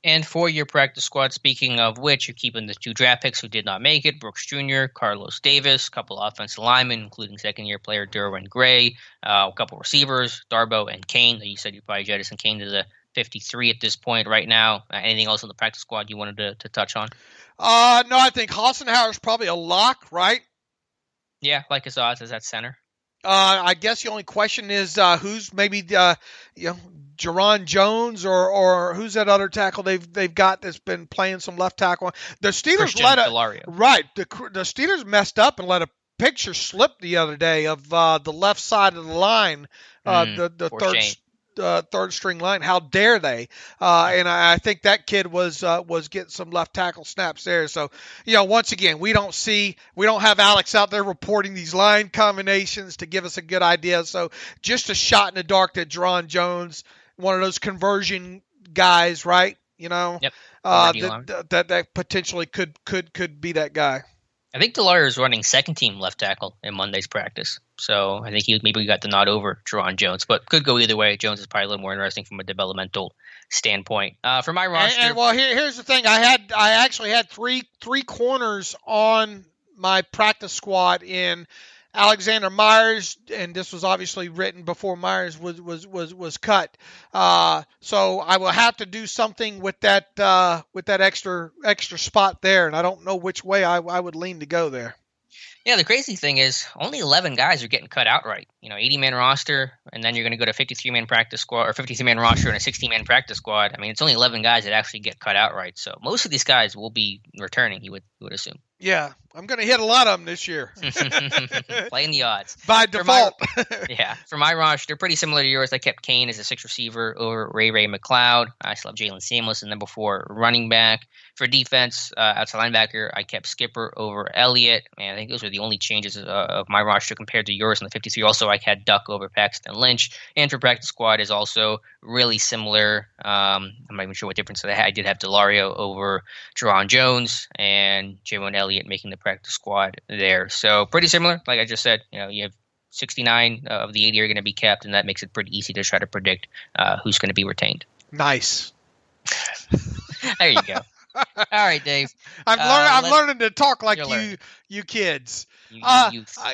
And for your practice squad, speaking of which, you're keeping the 2 draft picks who did not make it, Brooks Jr., Carlos Davis, a couple offensive linemen, including second-year player Derwin Gray, a couple receivers, Darbo and Kane. You said you probably jettison Kane to the 53 at this point right now. Anything else on the practice squad you wanted to touch on? No, I think Hassenauer is probably a lock, right? Yeah, like his odds as that center. I guess the only question is who's maybe Jerron Jones or who's that other tackle they've got that's been playing some left tackle. The Steelers The Steelers messed up and let a picture slip the other day of the left side of the line, the third string line. How dare they? And I think that kid was getting some left tackle snaps there. So, once again, we don't have Alex out there reporting these line combinations to give us a good idea. So just a shot in the dark that Jerron Jones, one of those conversion guys, right? Yep. That potentially could be that guy. I think Delaire is running second team left tackle in Monday's practice. So I think he got the nod over Jerron Jones, but could go either way. Jones is probably a little more interesting from a developmental standpoint. For my roster, here's the thing: I actually had three corners on my practice squad in Alexander Myers, and this was obviously written before Myers was cut. So I will have to do something with that extra spot there, and I don't know which way I would lean to go there. Yeah, the crazy thing is only 11 guys are getting cut outright. 80-man roster, and then you're going to go to 53-man practice squad or 53-man roster and a 60-man practice squad. I mean, it's only 11 guys that actually get cut outright. So most of these guys will be returning, you would assume. Yeah, I'm going to hit a lot of them this year. Playing the odds. By default. For my roster, they're pretty similar to yours. I kept Kane as a 6th receiver over Ray McLeod. I still have Jalen Samuels in number 4 running back. For defense, outside linebacker, I kept Skipper over Elliott. Man, I think those were the only changes of my roster compared to yours in the 53. Also, I had Duck over Paxton Lynch. And for practice squad is also really similar. I'm not even sure what difference I had. I did have Delario over Jerron Jones and Javon Elliott making the practice squad there. So pretty similar. Like I just said, you have 69 of the 80 are going to be kept, and that makes it pretty easy to try to predict who's going to be retained. Nice. There you go. All right, Dave. I'm learning to talk like you kids.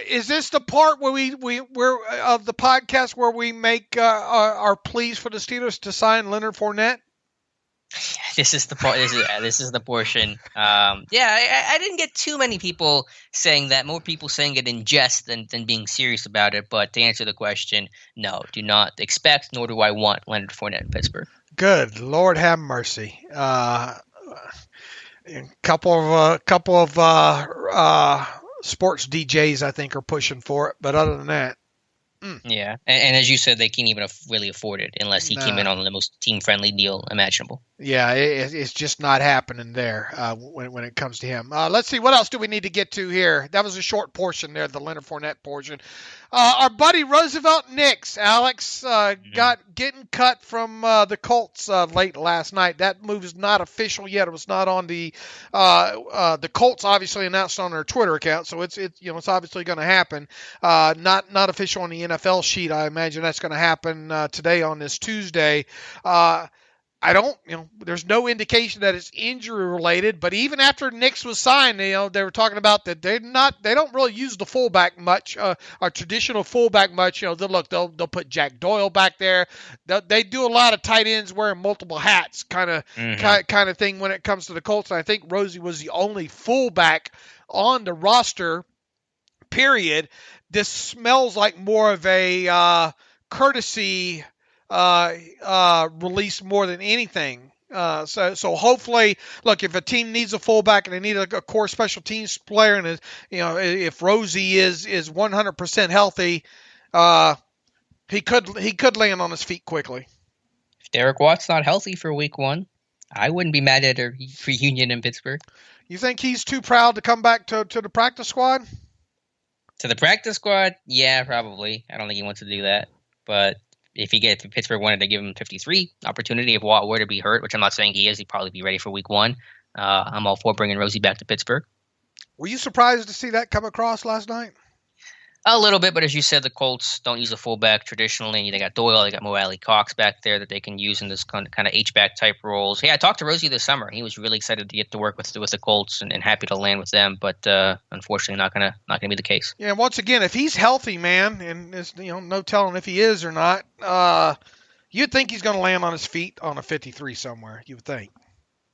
Is this the part where we're of the podcast where we make our pleas for the Steelers to sign Leonard Fournette? This is the part. This is the portion. I didn't get too many people saying that. More people saying it in jest than being serious about it. But to answer the question, no, do not expect, nor do I want Leonard Fournette in Pittsburgh. Good Lord, have mercy. A couple of sports DJs, I think, are pushing for it. But other than that. Yeah, and as you said, they can't even really afford it unless he came in on the most team-friendly deal imaginable. Yeah, it's just not happening there when it comes to him. Let's see, what else do we need to get to here? That was a short portion there, the Leonard Fournette portion. Our buddy Roosevelt Nix, Alex, getting cut from the Colts late last night. That move is not official yet. It was not on the Colts obviously announced on their Twitter account, so it's obviously going to happen. Not official on the NFL sheet. I imagine that's going to happen today on this Tuesday. There's no indication that it's injury related, but even after Nix was signed, they were talking about that they don't really use the fullback much, our traditional fullback much. They'll put Jack Doyle back there. They do a lot of tight ends wearing multiple hats kind of thing when it comes to the Colts. And I think Rosie was the only fullback on the roster, period. This smells like more of a courtesy release more than anything. So hopefully, look, if a team needs a fullback and they need a core special teams player, and if Rosie is 100% healthy, he could land on his feet quickly. If Derek Watt's not healthy for week 1, I wouldn't be mad at a reunion in Pittsburgh. You think he's too proud to come back to the practice squad? To the practice squad? Yeah, probably. I don't think he wants to do that. But if Pittsburgh wanted to give him 53 opportunity, if Watt were to be hurt, which I'm not saying he is, he'd probably be ready for week 1. I'm all for bringing Rosie back to Pittsburgh. Were you surprised to see that come across last night? A little bit, but as you said, the Colts don't use a fullback traditionally. They got Doyle, they got Mo Alley Cox back there that they can use in this kind of H-back type roles. Yeah, I talked to Rosie this summer. He was really excited to get to work with the Colts and happy to land with them, but unfortunately not gonna be the case. Yeah, once again, if he's healthy, man, and there's no telling if he is or not, you'd think he's going to land on his feet on a 53 somewhere. You would think.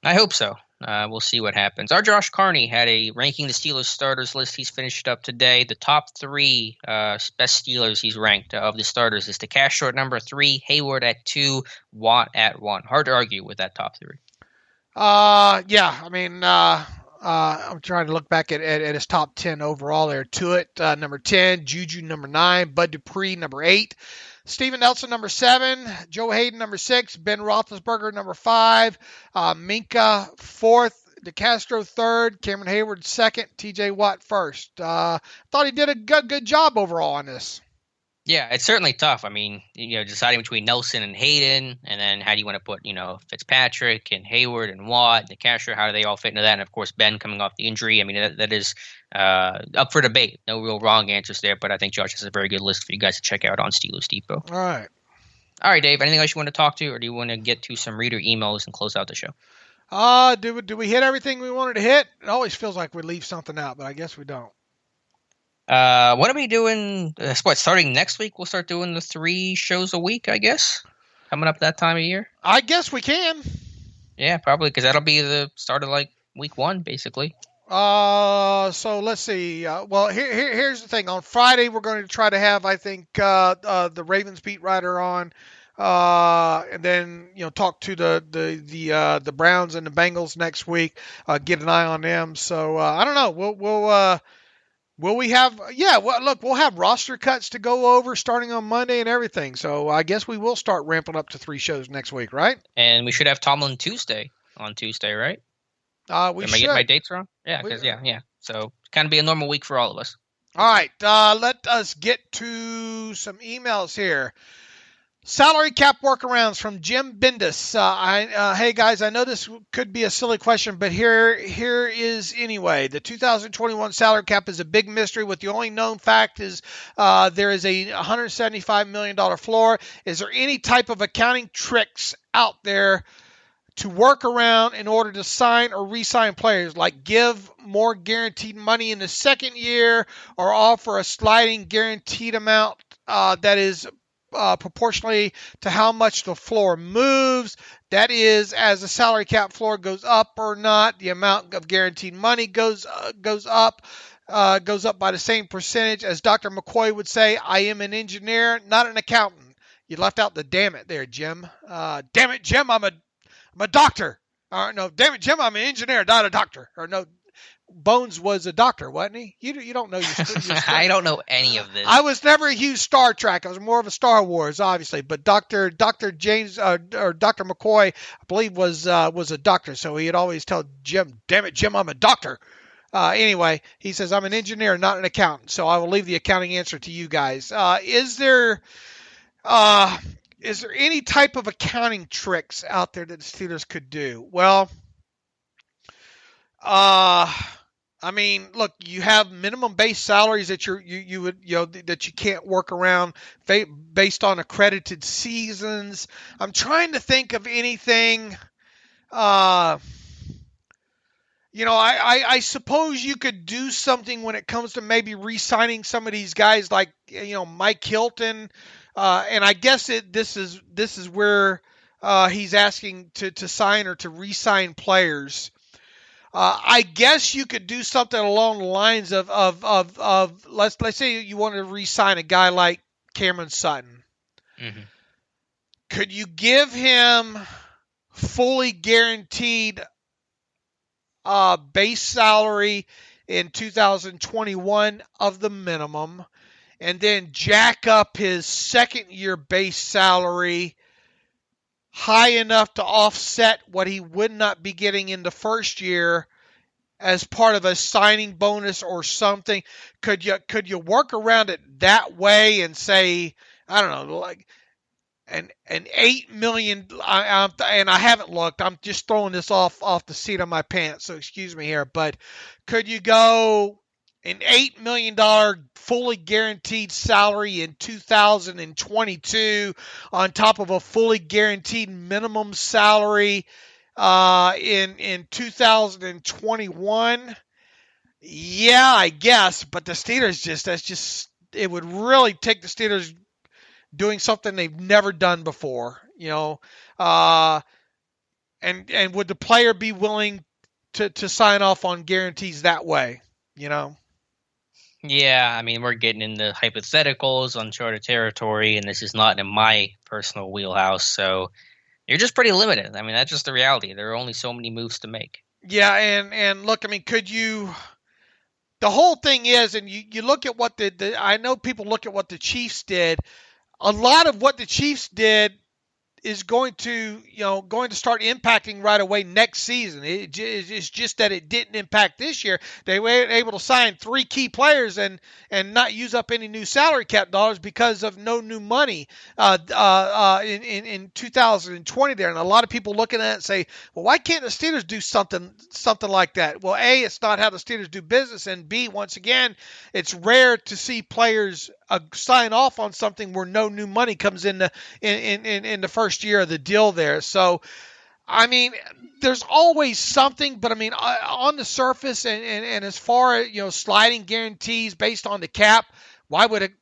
I hope so. We'll see what happens. Our Josh Carney had a ranking the Steelers starters list. He's finished up today. The top 3 best Steelers he's ranked of the starters is DeCastro at number 3, Hayward at 2, Watt at 1. Hard to argue with that top 3. Yeah. I mean, I'm trying to look back at his top 10 overall there. Tuitt, number 10, Juju, number 9, Bud Dupree, number 8. Steven Nelson, number 7. Joe Hayden, number 6. Ben Roethlisberger, number 5. Minka, 4th. DeCastro, 3rd. Cameron Hayward, 2nd. TJ Watt, 1st. Thought he did a good job overall on this. Yeah, it's certainly tough. I mean, deciding between Nelson and Hayden, and then how do you want to put, Fitzpatrick and Hayward and Watt, DeCastro, how do they all fit into that? And, of course, Ben coming off the injury. I mean, that is up for debate. No real wrong answers there, but I think Josh has a very good list for you guys to check out on Steelers Depot. All right. All right, Dave, anything else you want to talk to, or do you want to get to some reader emails and close out the show? Do we hit everything we wanted to hit? It always feels like we leave something out, but I guess we don't. What are we doing? Starting next week, we'll start doing the 3 shows a week, I guess. Coming up that time of year. I guess we can. Yeah, probably, because that'll be the start of like week 1, basically. So let's see. Well, here's the thing. On Friday, we're going to try to have, I think, the Ravens beat writer on, and then talk to the Browns and the Bengals next week. Get an eye on them. So I don't know. Will we have? Yeah. Well, look, we'll have roster cuts to go over starting on Monday and everything. So I guess we will start ramping up to 3 shows next week, right? And we should have Tomlin on Tuesday, right? We Am should. I getting my dates wrong? Yeah, because yeah. So kind of be a normal week for all of us. All right. Let us get to some emails here. Salary cap workarounds from Jim Bendis. Hey guys, I know this could be a silly question, but here is anyway. The 2021 salary cap is a big mystery. With the only known fact is there is a $175 million floor. Is there any type of accounting tricks out there to work around in order to sign or re-sign players, like give more guaranteed money in the second year or offer a sliding guaranteed amount that is proportionally to how much the floor moves? That is, as the salary cap floor goes up or not, the amount of guaranteed money goes up by the same percentage. As Dr. McCoy would say, I am an engineer, not an accountant. You left out the damn it there, Jim. Damn it, Jim, I'm a doctor. No, damn it, Jim, I'm an engineer, not a doctor. Or no, Bones was a doctor, wasn't he? You don't know your I don't know any of this. I was never a huge Star Trek. I was more of a Star Wars, obviously. But Dr. James or Dr. McCoy, I believe, was a doctor. So he'd always tell Jim, "Damn it, Jim, I'm a doctor." Anyway, he says I'm an engineer, not an accountant. So I will leave the accounting answer to you guys. Is there any type of accounting tricks out there that the Steelers could do? Well, I mean, look, you have minimum base salaries that you would that you can't work around based on accredited seasons. I'm trying to think of anything. I suppose you could do something when it comes to maybe re-signing some of these guys like Mike Hilton, and I guess this is where he's asking to sign or to re-sign players. I guess you could do something along the lines of let's say you want to re-sign a guy like Cameron Sutton. Mm-hmm. Could you give him fully guaranteed base salary in 2021 of the minimum, and then jack up his second year base salary high enough to offset what he would not be getting in the first year as part of a signing bonus or something? Could you work around it that way and say, I don't know, like an $8 million? And I haven't looked. I'm just throwing this off the seat of my pants, so excuse me here. But could you go an $8 million fully guaranteed salary in 2022 on top of a fully guaranteed minimum salary in 2021? Yeah, I guess. But the Steelers it would really take the Steelers doing something they've never done before, and would the player be willing to sign off on guarantees that way, Yeah, I mean, we're getting into hypotheticals, uncharted territory, and this is not in my personal wheelhouse, so you're just pretty limited. I mean, that's just the reality. There are only so many moves to make. Yeah, and look, I mean, could you – the whole thing is, and you look at what I know people look at what the Chiefs did. A lot of what the Chiefs did is going to start impacting right away next season. It's just that it didn't impact this year. They were able to sign 3 key players and not use up any new salary cap dollars because of no new money in 2020 there. And a lot of people looking at it and say, well, why can't the Steelers do something like that? Well, A, it's not how the Steelers do business, and B, once again, it's rare to see players sign off on something where no new money comes in the first year of the deal there. So I mean, there's always something, but I mean, on the surface and as far as, sliding guarantees based on the cap, why would it,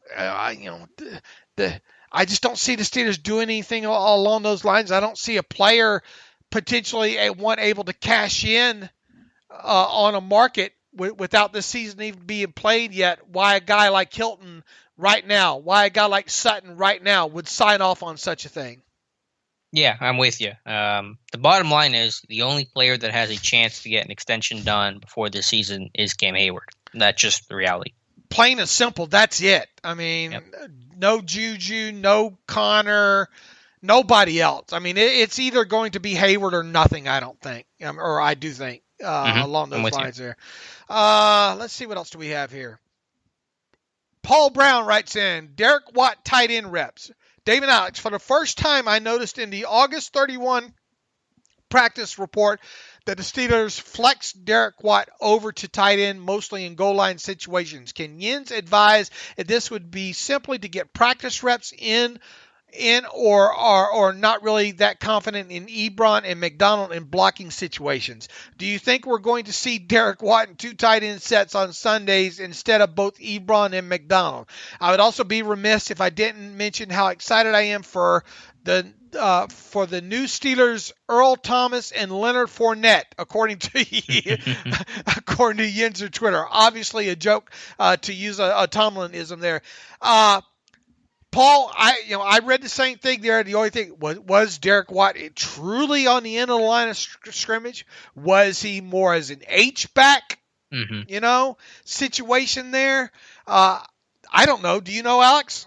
I just don't see the Steelers doing anything along those lines. I don't see a player potentially able to cash in on a market without this season even being played yet. Why a guy like Hilton right now, why a guy like Sutton right now would sign off on such a thing. Yeah, I'm with you. The bottom line is the only player that has a chance to get an extension done before this season is Cam Hayward. That's just the reality. Plain and simple, that's it. I mean, No Juju, no Connor, nobody else. I mean, it's either going to be Hayward or nothing, I don't think. Or I do think along those lines there. Let's see, what else do we have here? Paul Brown writes in, Derek Watt tight end reps. David Alex, for the first time I noticed in the August 31 practice report that the Steelers flexed Derek Watt over to tight end, mostly in goal line situations. Can Jens advise if this would be simply to get practice reps in or not really that confident in Ebron and McDonald in blocking situations? Do you think we're going to see Derek Watt in 2 tight end sets on Sundays instead of both Ebron and McDonald? I would also be remiss if I didn't mention how excited I am for the new Steelers, Earl Thomas and Leonard Fournette, according to Yenser Twitter. Obviously a joke to use a Tomlinism there. Paul, I read the same thing there. The only thing was Derek Watt truly on the end of the line of scrimmage? Was he more as an H-back, situation there? I don't know. Do you know, Alex?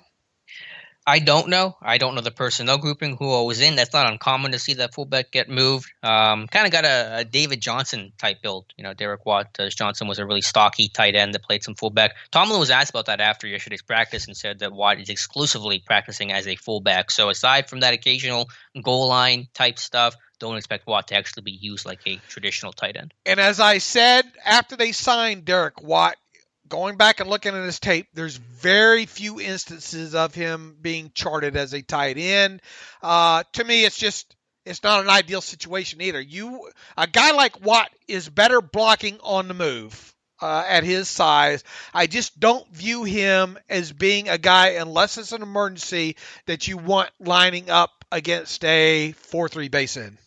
I don't know. I don't know the personnel grouping who I was in. That's not uncommon to see that fullback get moved. Kind of got a David Johnson type build. Derek Watt. Johnson was a really stocky tight end that played some fullback. Tomlin was asked about that after yesterday's practice and said that Watt is exclusively practicing as a fullback. So aside from that occasional goal line type stuff, don't expect Watt to actually be used like a traditional tight end. And as I said, after they signed Derek Watt, going back and looking at his tape, there's very few instances of him being charted as a tight end. To me, it's not an ideal situation either. A guy like Watt is better blocking on the move at his size. I just don't view him as being a guy, unless it's an emergency, that you want lining up against a 4-3 base end.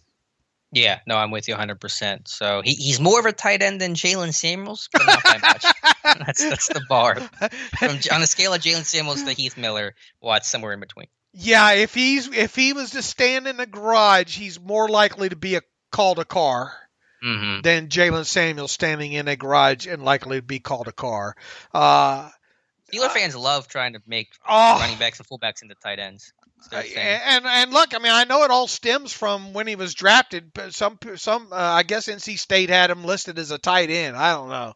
Yeah, no, I'm with you 100%. So he's more of a tight end than Jalen Samuels, but not by much. That's the bar. On a scale of Jalen Samuels to Heath Miller, Watt's somewhere in between. Yeah, if he was to stand in the garage, he's more likely to be called a car than Jalen Samuels standing in a garage and likely to be called a car. Steeler fans love trying to make running backs and fullbacks into tight ends. And look, I mean, I know it all stems from when he was drafted. But some I guess NC State had him listed as a tight end. I don't know,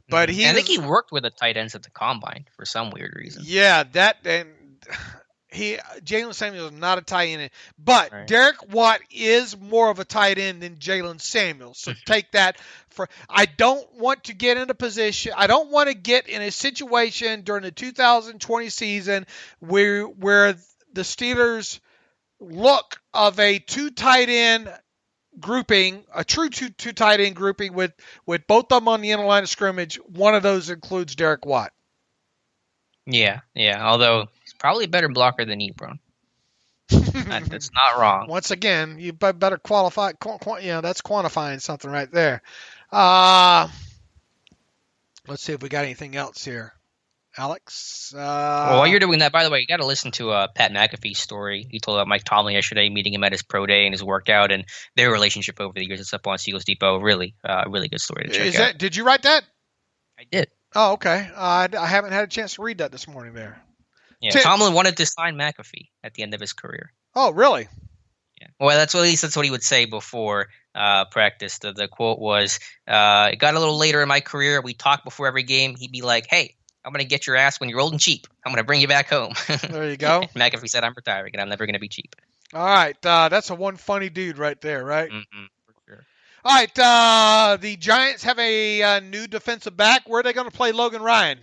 but I think he worked with the tight ends at the combine for some weird reason. Yeah, Jalen Samuels is not a tight end, but right. Derek Watt is more of a tight end than Jalen Samuels. So take that for. I don't want to get in a position. I don't want to get in a situation during the 2020 season where the Steelers look of a 2 tight end grouping, a true two tight end grouping with both of them on the inner line of scrimmage. One of those includes Derek Watt. Yeah. Although he's probably a better blocker than Ebron. That's not wrong. Once again, you better qualify. That's quantifying something right there. Let's see if we got anything else here. Alex? Well, while you're doing that, by the way, you got to listen to Pat McAfee's story. He told about Mike Tomlin yesterday, meeting him at his pro day and his workout, and their relationship over the years. It's up on Steelers Depot. Really good story to check out. Did you write that? I did. Oh, okay. I haven't had a chance to read that this morning there. Yeah, Tomlin wanted to sign McAfee at the end of his career. Oh, really? Yeah. Well, at least that's what he would say before practice. The quote was, "It got a little later in my career. We talked before every game. He'd be like, hey, I'm going to get your ass when you're old and cheap. I'm going to bring you back home." There you go. McAfee said, I'm retiring and I'm never going to be cheap. All right. That's a one funny dude right there, right? Mm-hmm, for sure. All right. The Giants have a new defensive back. Where are they going to play Logan Ryan?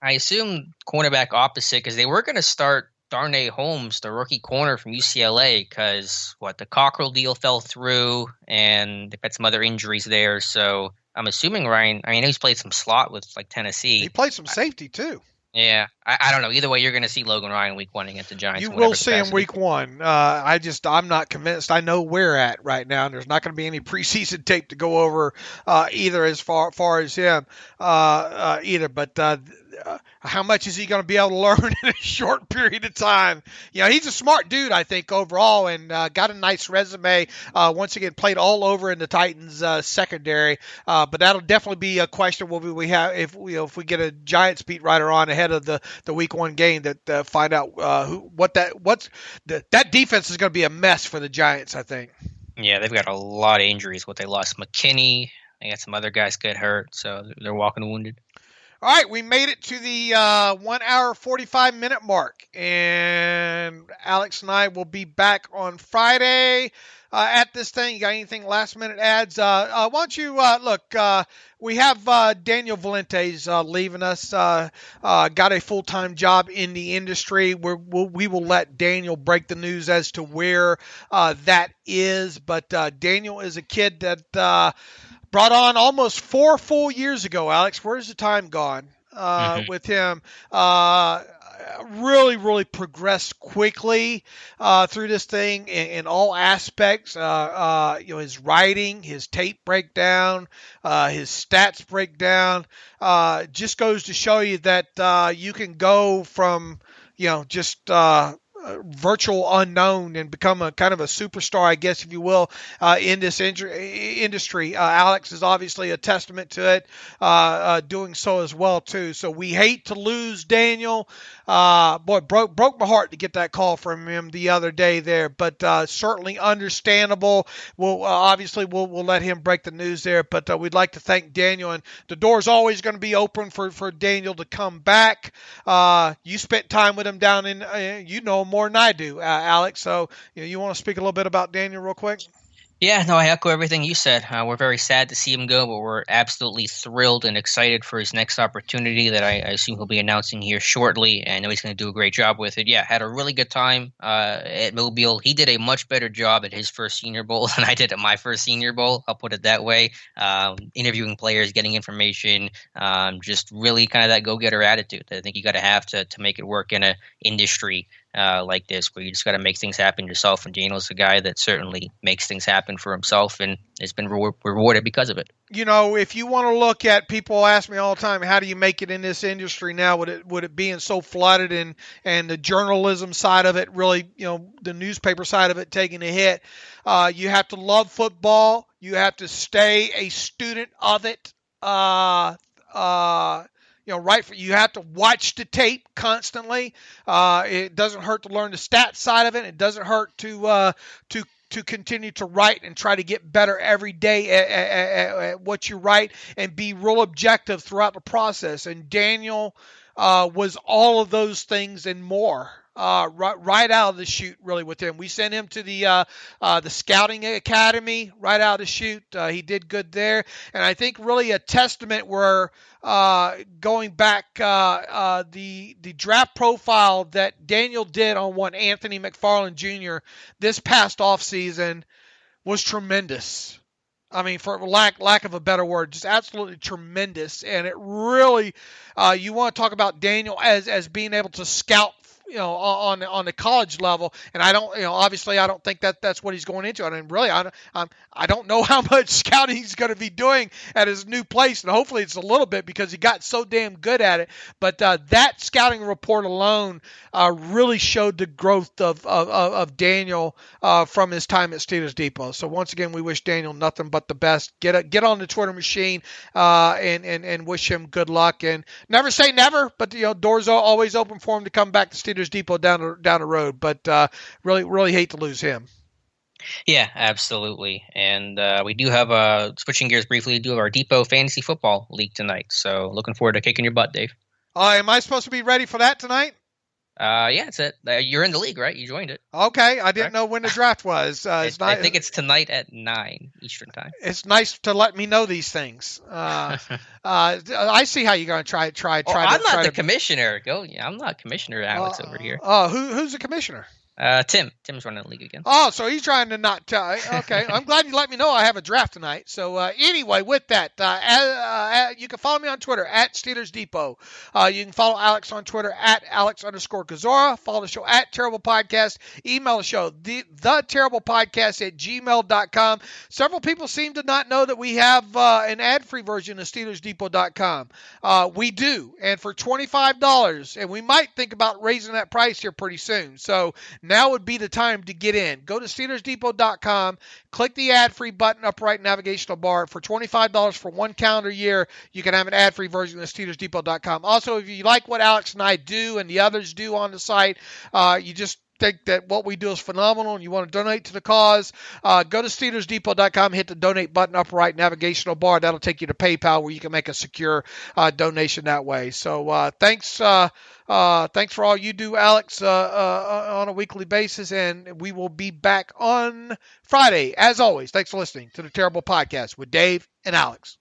I assume cornerback opposite because they were going to start Darnay Holmes, the rookie corner from UCLA, because the Cockrell deal fell through, and they've had some other injuries there. So I'm assuming Ryan. I mean, he's played some slot with like Tennessee. He played some safety too. Yeah, I don't know. Either way, you're going to see Logan Ryan week 1 against the Giants. You will see him week 1. I'm not convinced. I know where at right now, and there's not going to be any preseason tape to go over either as far as him either. But how much is he going to be able to learn in a short period of time? He's a smart dude, I think, overall, and got a nice resume. Once again, played all over in the Titans secondary. But that'll definitely be a question we have if we get a Giants beat writer on ahead of the week 1 game that find out that defense is going to be a mess for the Giants, I think. Yeah, they've got a lot of injuries. They lost McKinney. They got some other guys get hurt, so they're walking wounded. All right, we made it to the 1 hour 45-minute mark, and Alex and I will be back on Friday at this thing. You got anything last-minute ads? Why don't you look? We have Daniel Valentes leaving us. Got a full-time job in the industry. We will let Daniel break the news as to where that is. But Daniel is a kid that brought on almost 4 full years ago, Alex. Where's the time gone with him? Really progressed quickly through this thing in all aspects. His writing, his tape breakdown, his stats breakdown, just goes to show you that you can go from just virtual unknown and become a kind of a superstar, I guess, if you will, in this industry. Alex is obviously a testament to it, doing so as well too. So we hate to lose Daniel. Broke my heart to get that call from him the other day there, but certainly understandable. We'll let him break the news there, but we'd like to thank Daniel, and the door's always going to be open for Daniel to come back. You spent time with him down in, more than I do, Alex. So you want to speak a little bit about Daniel real quick? Yeah, no, I echo everything you said. We're very sad to see him go, but we're absolutely thrilled and excited for his next opportunity that I assume he'll be announcing here shortly. And I know he's going to do a great job with it. Yeah, had a really good time at Mobile. He did a much better job at his first Senior Bowl than I did at my first Senior Bowl. I'll put it that way. Interviewing players, getting information, just really kind of that go-getter attitude that I think you got to have to make it work in an industry like this, where you just got to make things happen yourself. And Daniel's a guy that certainly makes things happen for himself and has been rewarded because of it. If you want to look at, people ask me all the time, how do you make it in this industry now? Would it being so flooded and the journalism side of it really, the newspaper side of it taking a hit? You have to love football. You have to stay a student of it. You have to watch the tape constantly. It doesn't hurt to learn the stats side of it. It doesn't hurt to continue to write and try to get better every day at what you write and be real objective throughout the process. And Daniel was all of those things and more. Right out of the chute, really, with him. We sent him to the scouting academy right out of the chute. He did good there, and I think really a testament where going back the draft profile that Daniel did on one Anthony McFarland Jr. this past offseason was tremendous. I mean, for lack of a better word, just absolutely tremendous. And it really, you want to talk about Daniel as being able to scout, on the college level. And I don't, obviously I don't think that's what he's going into. I mean, really, I don't know how much scouting he's going to be doing at his new place. And hopefully it's a little bit because he got so damn good at it. But that scouting report alone really showed the growth of Daniel from his time at Steelers Depot. So once again, we wish Daniel nothing but the best. Get on the Twitter machine and wish him good luck. And never say never, but doors are always open for him to come back to Steelers Depot down the road. But really hate to lose him. Yeah, absolutely. And we do have switching gears briefly, we do have our Depot Fantasy Football League tonight. So looking forward to kicking your butt, Dave. Am I supposed to be ready for that tonight? Yeah, it's it. You're in the league, right? You joined it. Okay, I didn't know when the draft was. I think it's tonight at 9 Eastern time. It's nice to let me know these things. I see how you're going to try. I'm not the commissioner. I'm not commissioner, Alex, over here. Who's the commissioner? Tim's running the league again. Oh, so he's trying to not tell. Okay, I'm glad you let me know I have a draft tonight. So anyway, with that, you can follow me on Twitter at Steelers Depot. You can follow Alex on Twitter at Alex_Kozora. Follow the show at Terrible Podcast. Email the show, theterriblepodcast@gmail.com. Several people seem to not know that we have an ad-free version of SteelersDepot.com. We do, and for $25, and we might think about raising that price here pretty soon. So now would be the time to get in. Go to SteelersDepot.com, click the ad-free button, upright navigational bar. For $25 for 1 calendar year, you can have an ad-free version of SteelersDepot.com. Also, if you like what Alex and I do and the others do on the site, you just think that what we do is phenomenal and you want to donate to the cause, go to SteelersDepot.com, hit the donate button, upper right navigational bar. That'll take you to PayPal where you can make a secure donation that way. So thanks for all you do, Alex, on a weekly basis, and we will be back on Friday. As always, thanks for listening to the Terrible Podcast with Dave and Alex.